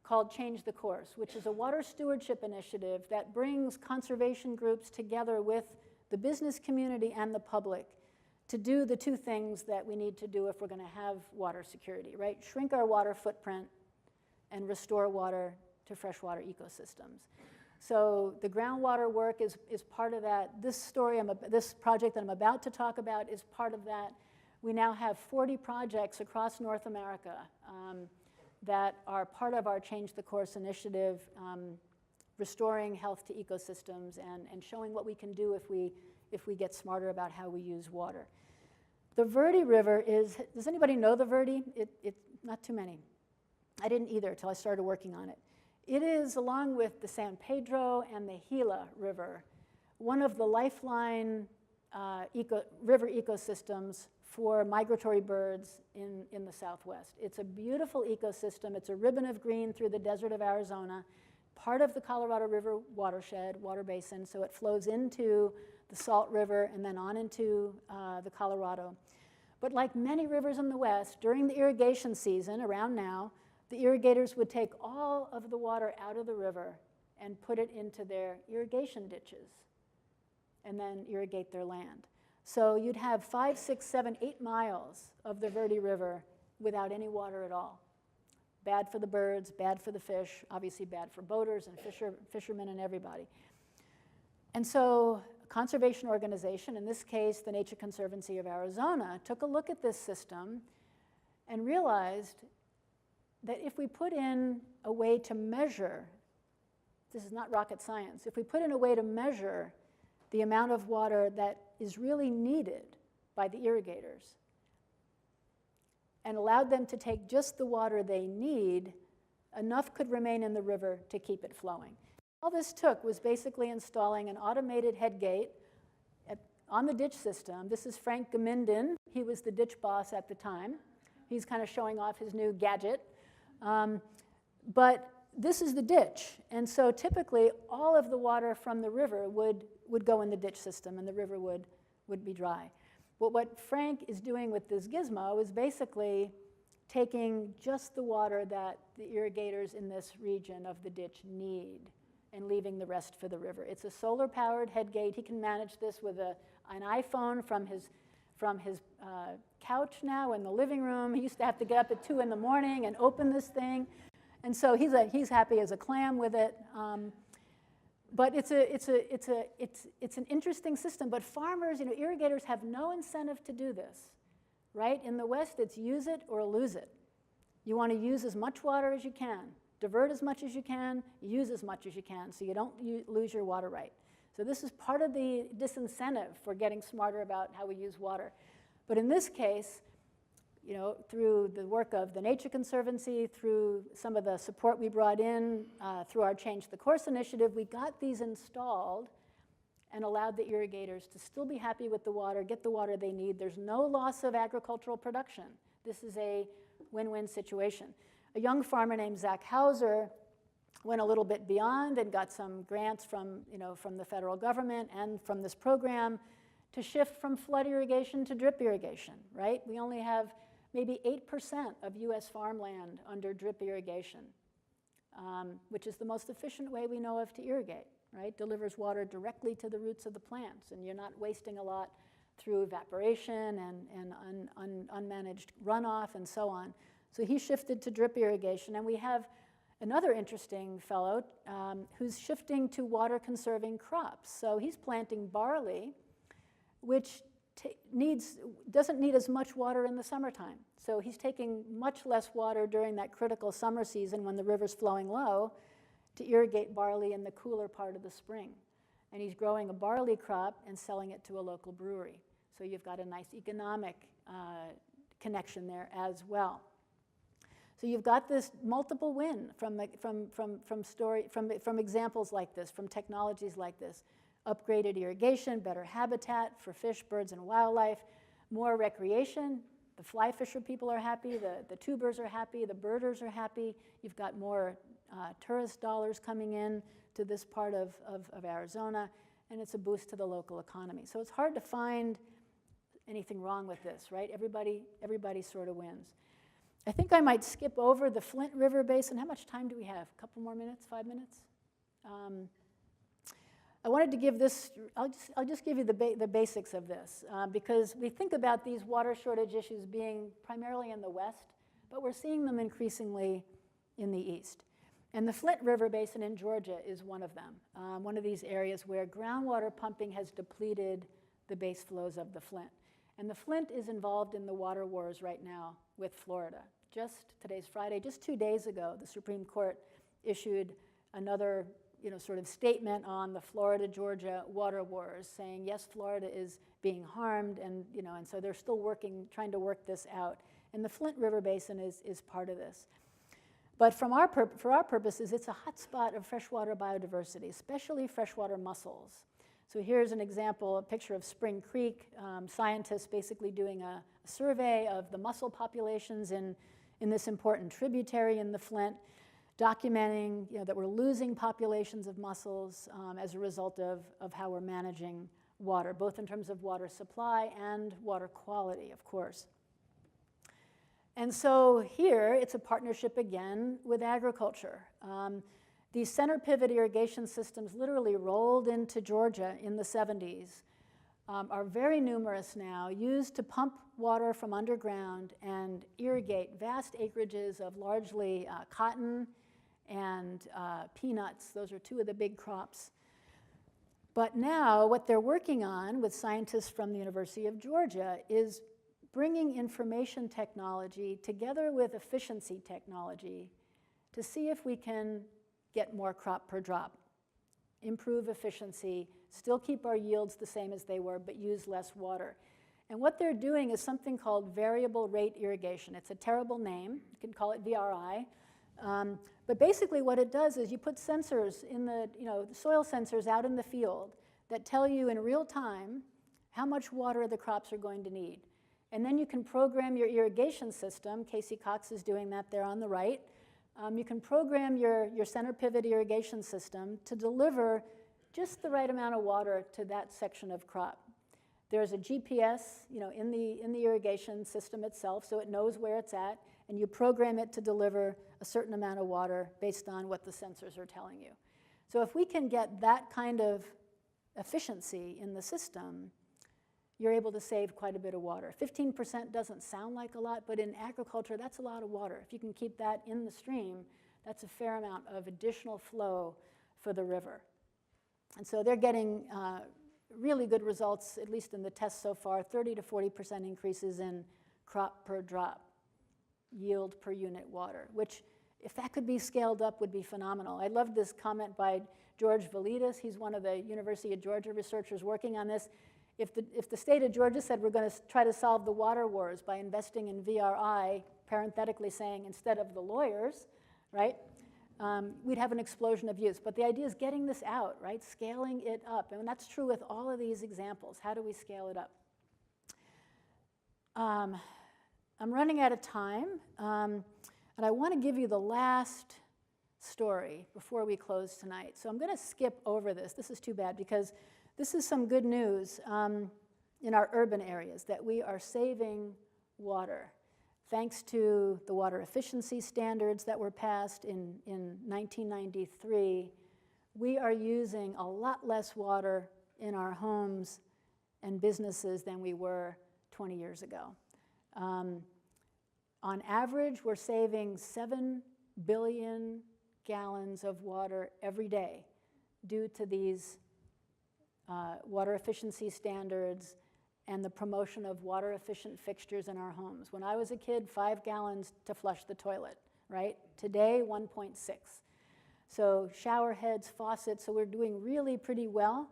called Change the Course, which is a water stewardship initiative that brings conservation groups together with the business community and the public to do the two things that we need to do if we're going to have water security, right? Shrink our water footprint and restore water to freshwater ecosystems. So the groundwater work is part of that. This project that I'm about to talk about is part of that. We now have 40 projects across North America that are part of our Change the Course initiative, restoring health to ecosystems and showing what we can do if we get smarter about how we use water. The Verde River is, does anybody know the Verde? Not too many. I didn't either until I started working on it. It is, along with the San Pedro and the Gila River, one of the lifeline river ecosystems for migratory birds in the Southwest. It's a beautiful ecosystem. It's a ribbon of green through the desert of Arizona, part of the Colorado River watershed, water basin, so it flows into the Salt River and then on into the Colorado. But like many rivers in the West, during the irrigation season, around now, the irrigators would take all of the water out of the river and put it into their irrigation ditches and then irrigate their land. So you'd have 5, 6, 7, 8 miles of the Verde River without any water at all. Bad for the birds, bad for the fish, obviously bad for boaters and fishermen and everybody. And so a conservation organization, in this case the Nature Conservancy of Arizona, took a look at this system and realized that if we put in a way to measure, this is not rocket science, if we put in a way to measure the amount of water that is really needed by the irrigators and allowed them to take just the water they need, enough could remain in the river to keep it flowing. All this took was basically installing an automated head gate on the ditch system. This is Frank Gaminden. He was the ditch boss at the time. He's kind of showing off his new gadget. But this is the ditch. And so typically all of the water from the river would go in the ditch system and the river would be dry. But what Frank is doing with this gizmo is basically taking just the water that the irrigators in this region of the ditch need and leaving the rest for the river. It's a solar-powered head gate. He can manage this with an iPhone from his couch now in the living room. He used to have to get up at 2 in the morning and open this thing. And so he's happy as a clam with it. But it's an interesting system. But farmers, irrigators have no incentive to do this, right? In the West, it's use it or lose it. You want to use as much water as you can, divert as much as you can, use as much as you can, so you don't lose your water right. So this is part of the disincentive for getting smarter about how we use water. But in this case, through the work of the Nature Conservancy, through some of the support we brought in, through our Change the Course initiative, we got these installed and allowed the irrigators to still be happy with the water, get the water they need. There's no loss of agricultural production. This is a win-win situation. A young farmer named Zach Hauser went a little bit beyond and got some grants from the federal government and from this program to shift from flood irrigation to drip irrigation, right? We only have maybe 8% of US farmland under drip irrigation, which is the most efficient way we know of to irrigate, right? Delivers water directly to the roots of the plants, and you're not wasting a lot through evaporation and unmanaged runoff and so on. So he shifted to drip irrigation, and we have another interesting fellow who's shifting to water conserving crops. So he's planting barley, which doesn't need as much water in the summertime. So he's taking much less water during that critical summer season when the river's flowing low to irrigate barley in the cooler part of the spring. And he's growing a barley crop and selling it to a local brewery. So you've got a nice economic connection there as well. So you've got this multiple win from examples like this, from technologies like this. Upgraded irrigation, better habitat for fish, birds, and wildlife, more recreation. The fly fisher people are happy, the tubers are happy, the birders are happy. You've got more tourist dollars coming in to this part of Arizona, and it's a boost to the local economy. So it's hard to find anything wrong with this, right? Everybody sort of wins. I think I might skip over the Flint River Basin. How much time do we have? A couple more minutes, 5 minutes? I wanted to give this, I'll just give you the basics of this, because we think about these water shortage issues being primarily in the West, but we're seeing them increasingly in the East. And the Flint River Basin in Georgia is one of them, one of these areas where groundwater pumping has depleted the base flows of the Flint. And the Flint is involved in the water wars right now with Florida. Today's Friday, just 2 days ago, the Supreme Court issued another sort of statement on the Florida-Georgia water wars, saying, yes, Florida is being harmed, and so they're still trying to work this out. And the Flint River Basin is part of this. But for our purposes, it's a hotspot of freshwater biodiversity, especially freshwater mussels. So here's an example, a picture of Spring Creek, scientists basically doing a survey of the mussel populations in this important tributary in the Flint, documenting that we're losing populations of mussels as a result of how we're managing water, both in terms of water supply and water quality, of course. And so here, it's a partnership again with agriculture. These center pivot irrigation systems literally rolled into Georgia in the 70s, are very numerous now, used to pump water from underground and irrigate vast acreages of largely cotton and peanuts. Those are two of the big crops. But now what they're working on with scientists from the University of Georgia is bringing information technology together with efficiency technology to see if we can get more crop per drop, improve efficiency, still keep our yields the same as they were, but use less water. And what they're doing is something called variable rate irrigation. It's a terrible name. You can call it VRI. But basically what it does is you put sensors in the soil sensors out in the field that tell you in real time how much water the crops are going to need. And then you can program your irrigation system. Casey Cox is doing that there on the right. You can program your center pivot irrigation system to deliver just the right amount of water to that section of crop. There's a GPS in the irrigation system itself, so it knows where it's at, and you program it to deliver a certain amount of water based on what the sensors are telling you. So if we can get that kind of efficiency in the system, you're able to save quite a bit of water. 15% doesn't sound like a lot, but in agriculture, that's a lot of water. If you can keep that in the stream, that's a fair amount of additional flow for the river. And so they're getting really good results, at least in the tests so far, 30 to 40% increases in crop per drop, yield per unit water, which if that could be scaled up would be phenomenal. I love this comment by George Velitis. He's one of the University of Georgia researchers working on this. If the state of Georgia said we're going to try to solve the water wars by investing in VRI, parenthetically saying instead of the lawyers, right, we'd have an explosion of use. But the idea is getting this out, right, scaling it up. And that's true with all of these examples. How do we scale it up? I'm running out of time, and I want to give you the last story before we close tonight. So I'm going to skip over this. This is too bad because this is some good news in our urban areas, that we are saving water. Thanks to the water efficiency standards that were passed in 1993, we are using a lot less water in our homes and businesses than we were 20 years ago. On average, we're saving 7 billion gallons of water every day due to these water efficiency standards and the promotion of water efficient fixtures in our homes. When I was a kid, 5 gallons to flush the toilet, right? Today, 1.6. So shower heads, faucets, so we're doing really pretty well.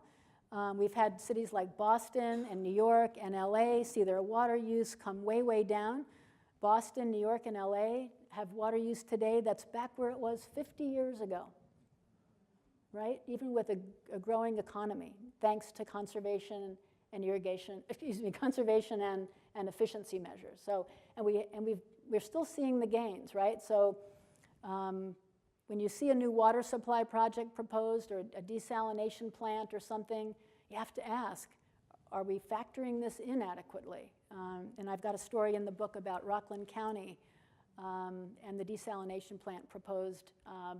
We've had cities like Boston and New York and LA see their water use come way, way down. Boston, New York, and LA have water use today that's back where it was 50 years ago, right? Even with a growing economy, thanks to conservation and irrigation, conservation and efficiency measures. So, we're still seeing the gains, right? So when you see a new water supply project proposed or a desalination plant or something, you have to ask, are we factoring this in adequately? And I've got a story in the book about Rockland County and the desalination plant proposed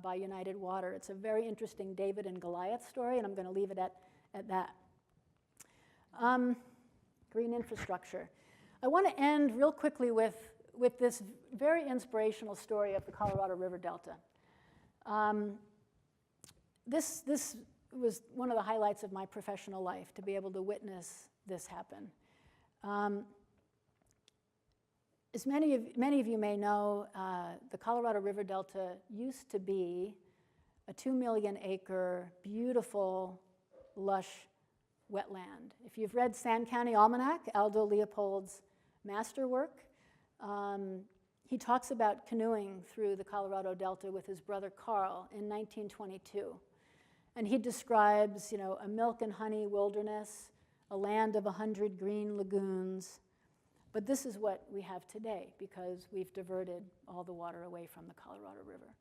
by United Water. It's a very interesting David and Goliath story, and I'm going to leave it at that. Green infrastructure. I want to end real quickly with this very inspirational story of the Colorado River Delta. This was one of the highlights of my professional life, to be able to witness this happen. As many of you may know, the Colorado River Delta used to be a 2 million acre, beautiful, lush wetland. If you've read Sand County Almanac, Aldo Leopold's masterwork, he talks about canoeing through the Colorado Delta with his brother Carl in 1922. And he describes, a milk and honey wilderness, a land of 100 green lagoons. But this is what we have today because we've diverted all the water away from the Colorado River.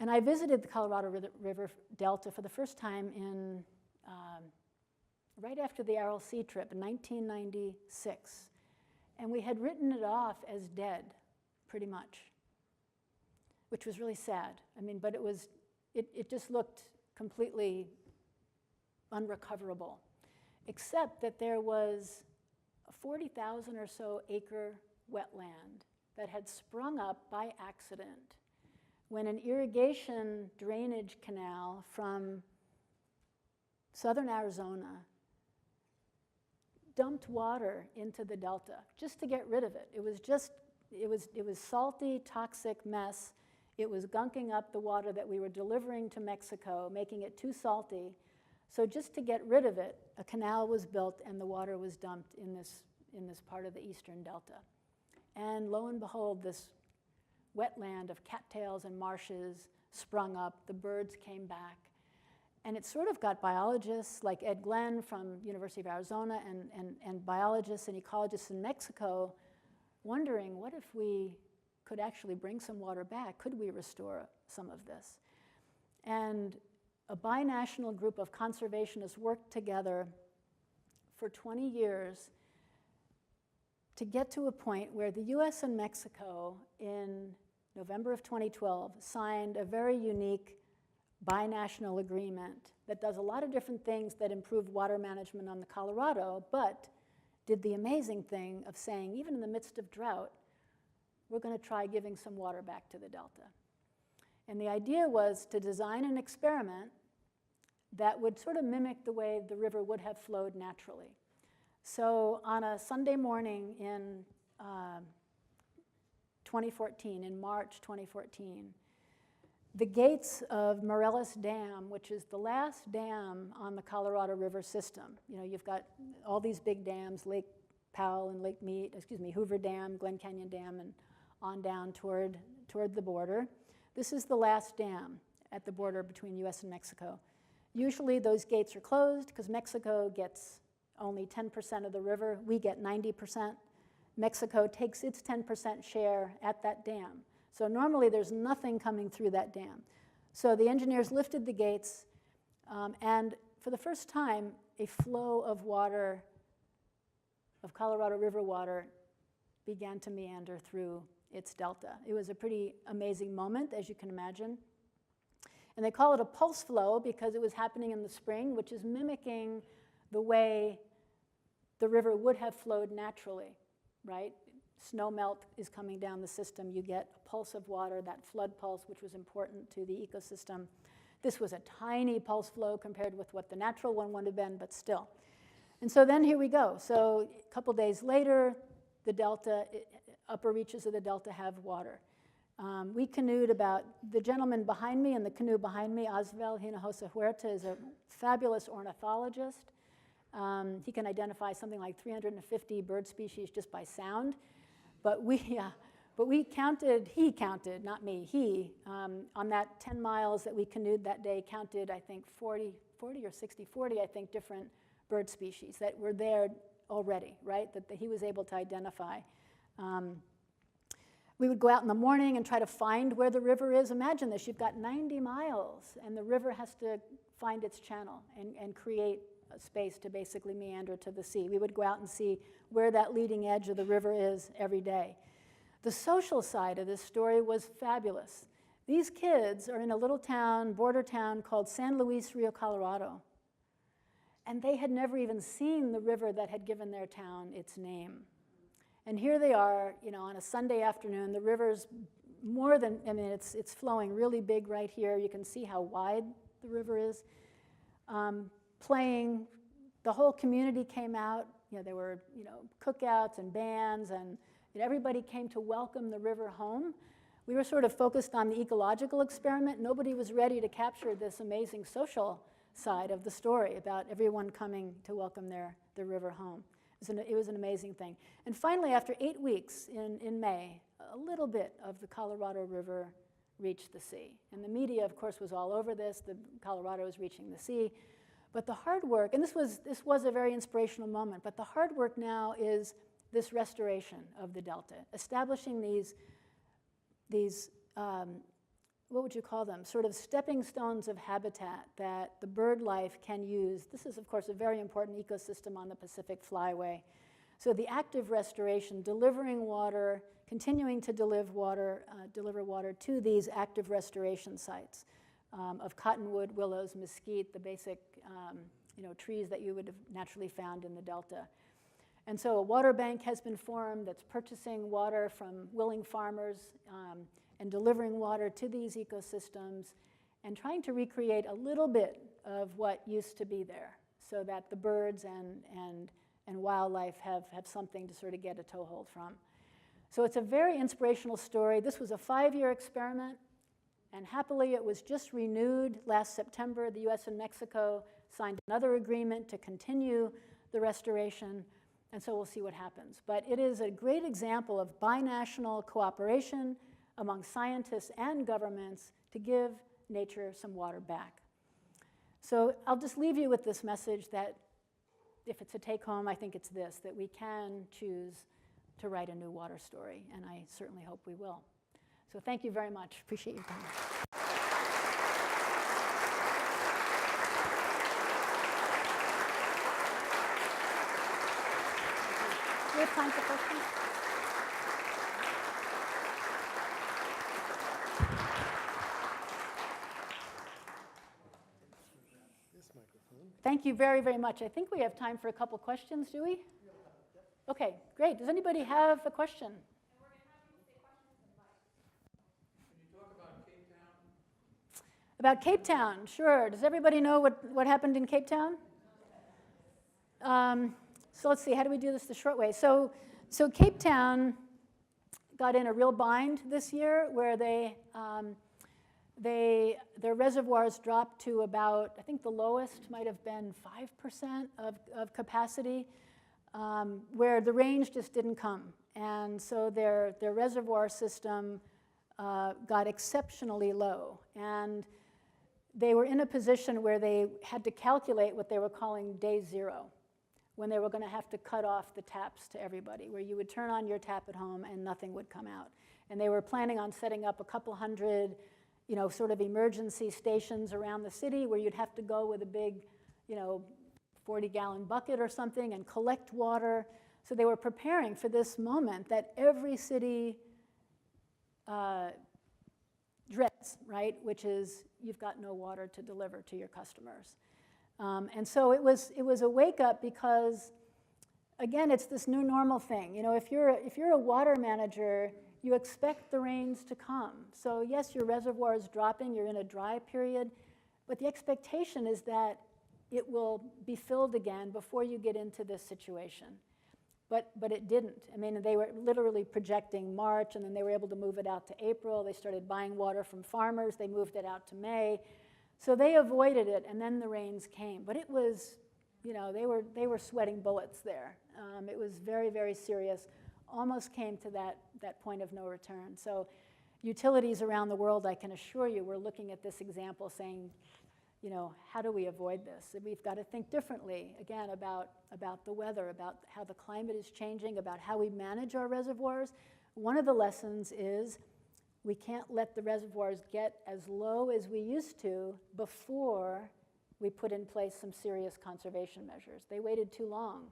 And I visited the Colorado River Delta for the first time in right after the RLC trip in 1996. And we had written it off as dead, pretty much, which was really sad. But it just looked completely unrecoverable, except that there was a 40,000 or so acre wetland that had sprung up by accident when an irrigation drainage canal from southern Arizona dumped water into the delta just to get rid of it. It was salty, toxic mess. It was gunking up the water that we were delivering to Mexico, making it too salty. So just to get rid of it, a canal was built and the water was dumped in this part of the eastern delta. And lo and behold, this wetland of cattails and marshes sprung up. The birds came back. And it sort of got biologists like Ed Glenn from University of Arizona and biologists and ecologists in Mexico wondering, what if we could actually bring some water back? Could we restore some of this? And a binational group of conservationists worked together for 20 years to get to a point where the US and Mexico in November of 2012 signed a very unique binational agreement that does a lot of different things that improve water management on the Colorado, but did the amazing thing of saying, even in the midst of drought, we're going to try giving some water back to the delta. And the idea was to design an experiment that would sort of mimic the way the river would have flowed naturally. So on a Sunday morning in 2014, in March 2014. The gates of Morelos Dam, which is the last dam on the Colorado River system. You know, you've got all these big dams, Lake Powell and Hoover Dam, Glen Canyon Dam, and on down toward the border. This is the last dam at the border between US and Mexico. Usually those gates are closed because Mexico gets only 10% of the river. We get 90%. Mexico takes its 10% share at that dam. So normally there's nothing coming through that dam. So the engineers lifted the gates, and for the first time, a flow of water, of Colorado River water, began to meander through its delta. It was a pretty amazing moment, as you can imagine. And they call it a pulse flow because it was happening in the spring, which is mimicking the way the river would have flowed naturally, right? Snow melt is coming down the system. You get a pulse of water, that flood pulse, which was important to the ecosystem. This was a tiny pulse flow compared with what the natural one would have been, but still. And so then here we go. So a couple days later, the delta, upper reaches of the delta have water. We canoed about, the gentleman behind me in the canoe behind me, Osvel Hinojosa Huerta, is a fabulous ornithologist. He can identify something like 350 bird species just by sound. But he counted, not me, he, on that 10 miles that we canoed that day, counted, I think, 40 or 60, 40, I think, different bird species that were there already, right, that he was able to identify. We would go out in the morning and try to find where the river is. Imagine this, you've got 90 miles, and the river has to find its channel and create a space to basically meander to the sea. We would go out and see where that leading edge of the river is every day. The social side of this story was fabulous. These kids are in a little town, border town called San Luis Rio Colorado. And they had never even seen the river that had given their town its name. And here they are, you know, on a Sunday afternoon. The river's more than, I mean, it's flowing really big right here. You can see how wide the river is. Playing, the whole community came out. You know, there were, you know, cookouts and bands, and everybody came to welcome the river home. We were sort of focused on the ecological experiment. Nobody was ready to capture this amazing social side of the story about everyone coming to welcome the river home. It was an amazing thing. And finally, after 8 weeks in May, a little bit of the Colorado River reached the sea. And the media, of course, was all over this. The Colorado was reaching the sea. But the hard work, and this was a very inspirational moment, but the hard work now is this restoration of the delta, establishing these what would you call them, sort of stepping stones of habitat that the bird life can use. This is, of course, a very important ecosystem on the Pacific Flyway. So the active restoration, delivering water, continuing to deliver water to these active restoration sites of cottonwood, willows, mesquite, the basic trees that you would have naturally found in the delta. And so a water bank has been formed that's purchasing water from willing farmers and delivering water to these ecosystems and trying to recreate a little bit of what used to be there so that the birds and wildlife have something to sort of get a toehold from. So it's a very inspirational story. This was a 5-year experiment, and happily it was just renewed last September. The US and Mexico signed another agreement to continue the restoration, and so we'll see what happens. But it is a great example of binational cooperation among scientists and governments to give nature some water back. So I'll just leave you with this message that if it's a take-home, I think it's this, that we can choose to write a new water story, and I certainly hope we will. So thank you very much. Appreciate your time. Do we have time for questions? Thank you very, very much. I think we have time for a couple questions, do we? Okay, great. Does anybody have a question? And we're going to have you say questions and advice. Can you talk about Cape Town? About Cape Town, sure. Does everybody know what happened in Cape Town? So let's see, how do we do this the short way? So So Cape Town got in a real bind this year where their reservoirs dropped to about, I think the lowest might have been 5% of capacity, where the range just didn't come. And so their reservoir system got exceptionally low. And they were in a position where they had to calculate what they were calling day zero, when they were going to have to cut off the taps to everybody, where you would turn on your tap at home and nothing would come out. And they were planning on setting up a couple hundred, sort of emergency stations around the city where you'd have to go with a big, 40-gallon bucket or something and collect water. So they were preparing for this moment that every city dreads, right? Which is you've got no water to deliver to your customers. And so it was a wake up because, again, it's this new normal thing. If you're a water manager, you expect the rains to come. So yes, your reservoir is dropping, you're in a dry period, but the expectation is that it will be filled again before you get into this situation. But it didn't. I mean, they were literally projecting March, and then they were able to move it out to April. They started buying water from farmers. They moved it out to May. So they avoided it, and then the rains came. But it was, they were sweating bullets there. It was very, very serious. Almost came to that point of no return. So utilities around the world, I can assure you, we're looking at this example saying, how do we avoid this? And we've got to think differently, again, about the weather, about how the climate is changing, about how we manage our reservoirs. One of the lessons is we can't let the reservoirs get as low as we used to before we put in place some serious conservation measures. They waited too long.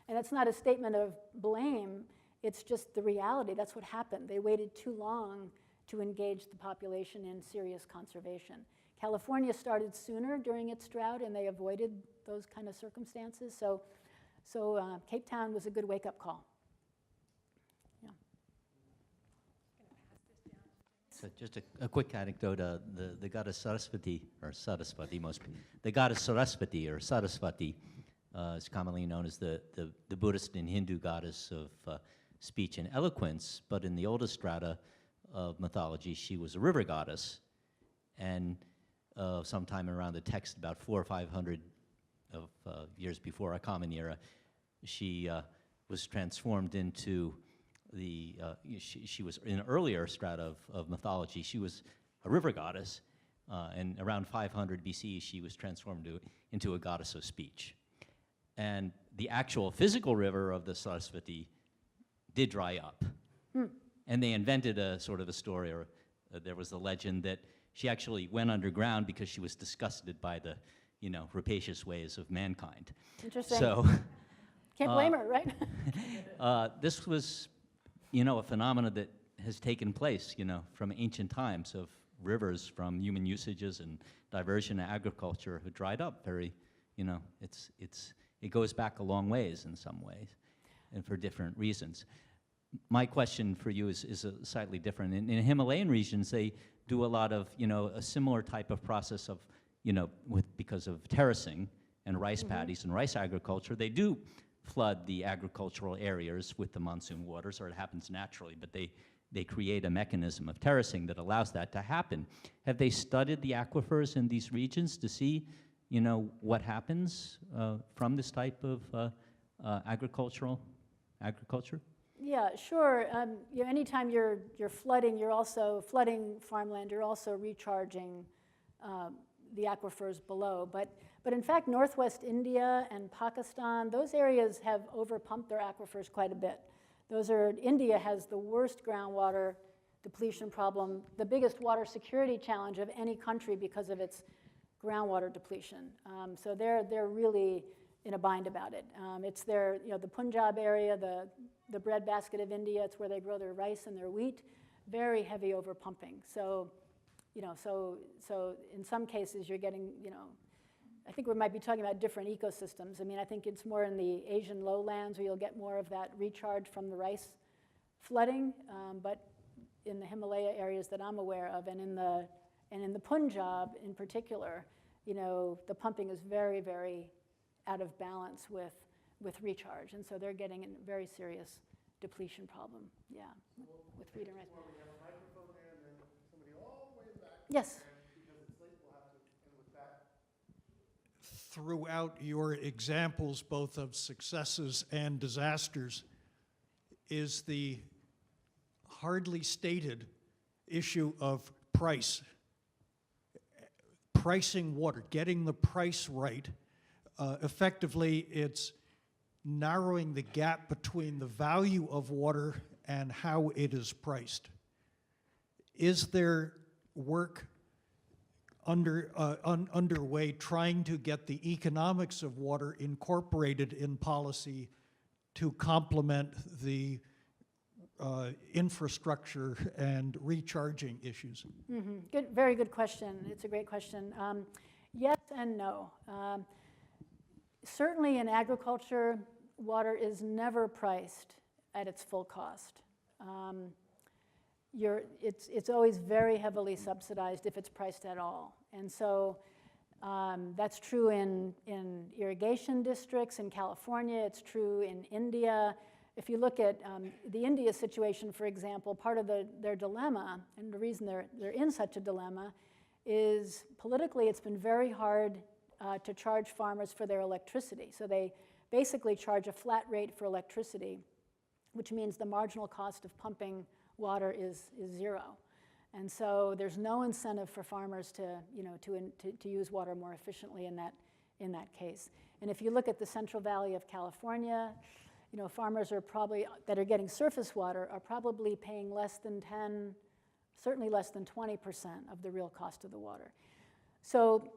And it's not a statement of blame, it's just the reality. That's what happened. They waited too long to engage the population in serious conservation. California started sooner during its drought, and they avoided those kind of circumstances. So Cape Town was a good wake-up call. Yeah. So just a quick anecdote. The goddess Saraswati, or Saraswati, the goddess Saraswati, or Saraswati, is commonly known as the Buddhist and Hindu goddess of speech and eloquence. But in the oldest strata of mythology, she was a river goddess, and sometime around the text, about 400 or 500 of years before our Common Era, she was transformed into she was in an earlier strata of mythology. She was a river goddess, and around 500 BC, she was transformed into a goddess of speech. And the actual physical river of the Saraswati did dry up. And they invented a sort of a story, or there was a legend that she actually went underground because she was disgusted by the, rapacious ways of mankind. Interesting. So, can't blame her, right? This was, a phenomenon that has taken place, from ancient times of rivers from human usages and diversion and agriculture have dried up very, it goes back a long ways in some ways, and for different reasons. My question for you is slightly different. In Himalayan regions, they do a lot of, a similar type of process of, because of terracing and rice paddies and rice agriculture. They do flood the agricultural areas with the monsoon waters, or it happens naturally, but they create a mechanism of terracing that allows that to happen. Have they studied the aquifers in these regions to see, what happens from this type of agriculture? Yeah, sure. Anytime you're flooding, you're also flooding farmland. You're also recharging the aquifers below. But in fact, Northwest India and Pakistan, those areas have overpumped their aquifers quite a bit. India has the worst groundwater depletion problem, the biggest water security challenge of any country because of its groundwater depletion. So they're really in a bind about it. It's the Punjab area, the breadbasket of India. It's where they grow their rice and their wheat. Very heavy overpumping. So in some cases you're getting, I think we might be talking about different ecosystems. I mean, I think it's more in the Asian lowlands where you'll get more of that recharge from the rice flooding. But in the Himalaya areas that I'm aware of, and in the Punjab in particular, the pumping is very, very out of balance with recharge, and so they're getting in very serious depletion problem, yeah, with reed and rice. Well, we have a microphone there, and then somebody all the way in the back. Yes. And because it's late, we'll have to end with that. Throughout your examples, both of successes and disasters, is the hardly stated issue of price. Pricing water, getting the price right. Effectively, it's narrowing the gap between the value of water and how it is priced. Is there work underway trying to get the economics of water incorporated in policy to complement the infrastructure and recharging issues? Good, very good question. It's a great question. Yes and no. Certainly in agriculture, water is never priced at its full cost. It's always very heavily subsidized if it's priced at all. And so that's true in irrigation districts in California. It's true in India. If you look at the India situation, for example, part of their dilemma, and the reason they're in such a dilemma, is politically it's been very hard to charge farmers for their electricity. So they basically charge a flat rate for electricity, which means the marginal cost of pumping water is zero. And so there's no incentive for farmers to use water more efficiently in that case. And if you look at the Central Valley of California, farmers are probably, that are getting surface water, are probably paying less than 10, certainly less than 20% of the real cost of the water. So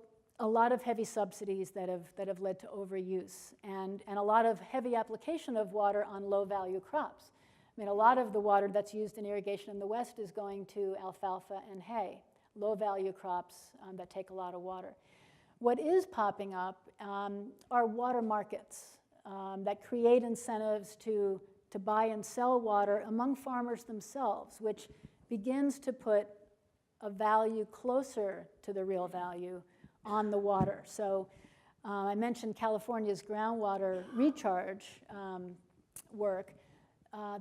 a lot of heavy subsidies that have led to overuse, and a lot of heavy application of water on low-value crops. I mean, a lot of the water that's used in irrigation in the West is going to alfalfa and hay, low-value crops that take a lot of water. What is popping up are water markets that create incentives to buy and sell water among farmers themselves, which begins to put a value closer to the real value on the water. So I mentioned California's groundwater recharge work.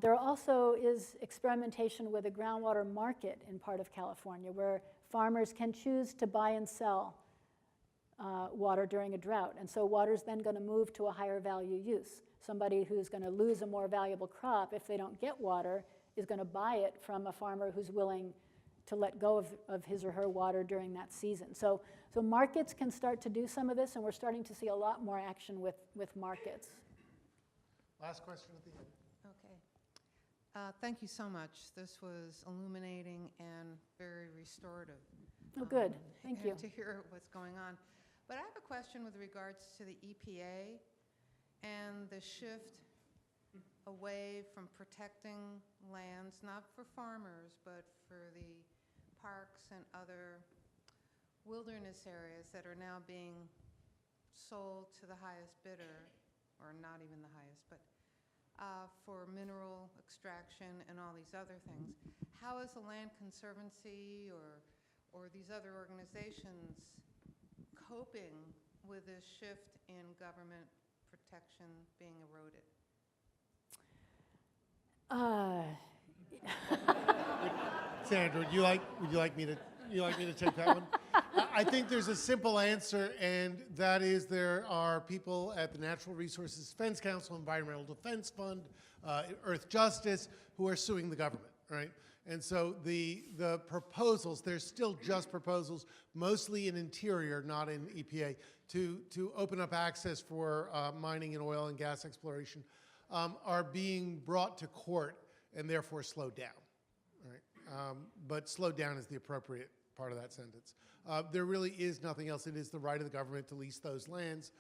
There also is experimentation with a groundwater market in part of California where farmers can choose to buy and sell water during a drought. And so water is then going to move to a higher value use. Somebody who's going to lose a more valuable crop if they don't get water is going to buy it from a farmer who's willing to let go of his or her water during that season. So markets can start to do some of this, and we're starting to see a lot more action with markets. Last question at the end. Okay. Thank you so much. This was illuminating and very restorative. Oh, good. Thank you. To hear what's going on. But I have a question with regards to the EPA and the shift away from protecting lands, not for farmers, but for the parks and other wilderness areas that are now being sold to the highest bidder, or not even the highest, but for mineral extraction and all these other things. How is the Land Conservancy or these other organizations coping with this shift in government protection being eroded? Sandra, would you like me to take that one? I think there's a simple answer, and that is there are people at the Natural Resources Defense Council, Environmental Defense Fund, Earth Justice, who are suing the government, right? And so the proposals, they're still just proposals, mostly in Interior, not in EPA, to open up access for mining and oil and gas exploration, are being brought to court and therefore slowed down, right? But slowed down is the appropriate part of that sentence. There really is nothing else. It is the right of the government to lease those lands.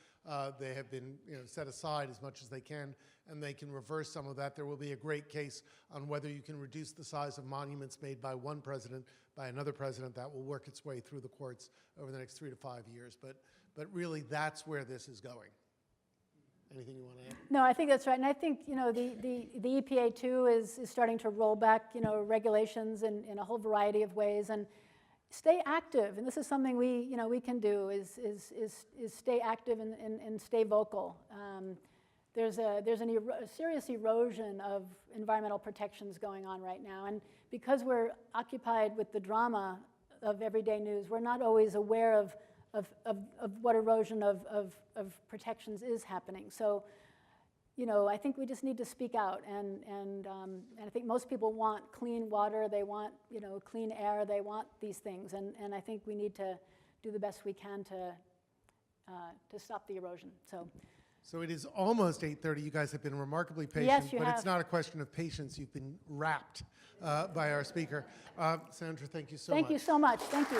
They have been set aside as much as they can, and they can reverse some of that. There will be a great case on whether you can reduce the size of monuments made by one president by another president. That will work its way through the courts over the next 3 to 5 years. But really, that's where this is going. Anything you want to add? No, I think that's right. And I think, the EPA too is starting to roll back, regulations in a whole variety of ways, and stay active. And this is something we can do is stay active and stay vocal. there's a serious erosion of environmental protections going on right now. And because we're occupied with the drama of everyday news, we're not always aware of what erosion of protections is happening. So, you know, I think we just need to speak out. And I think most people want clean water. They want, you know, clean air. They want these things. And I think we need to do the best we can to stop the erosion. So it is almost 8:30. You guys have been remarkably patient, Yes, you but have. it's not a question of patience. You've been wrapped by our speaker. Sandra, thank you so much. Thank you so much. Thank you.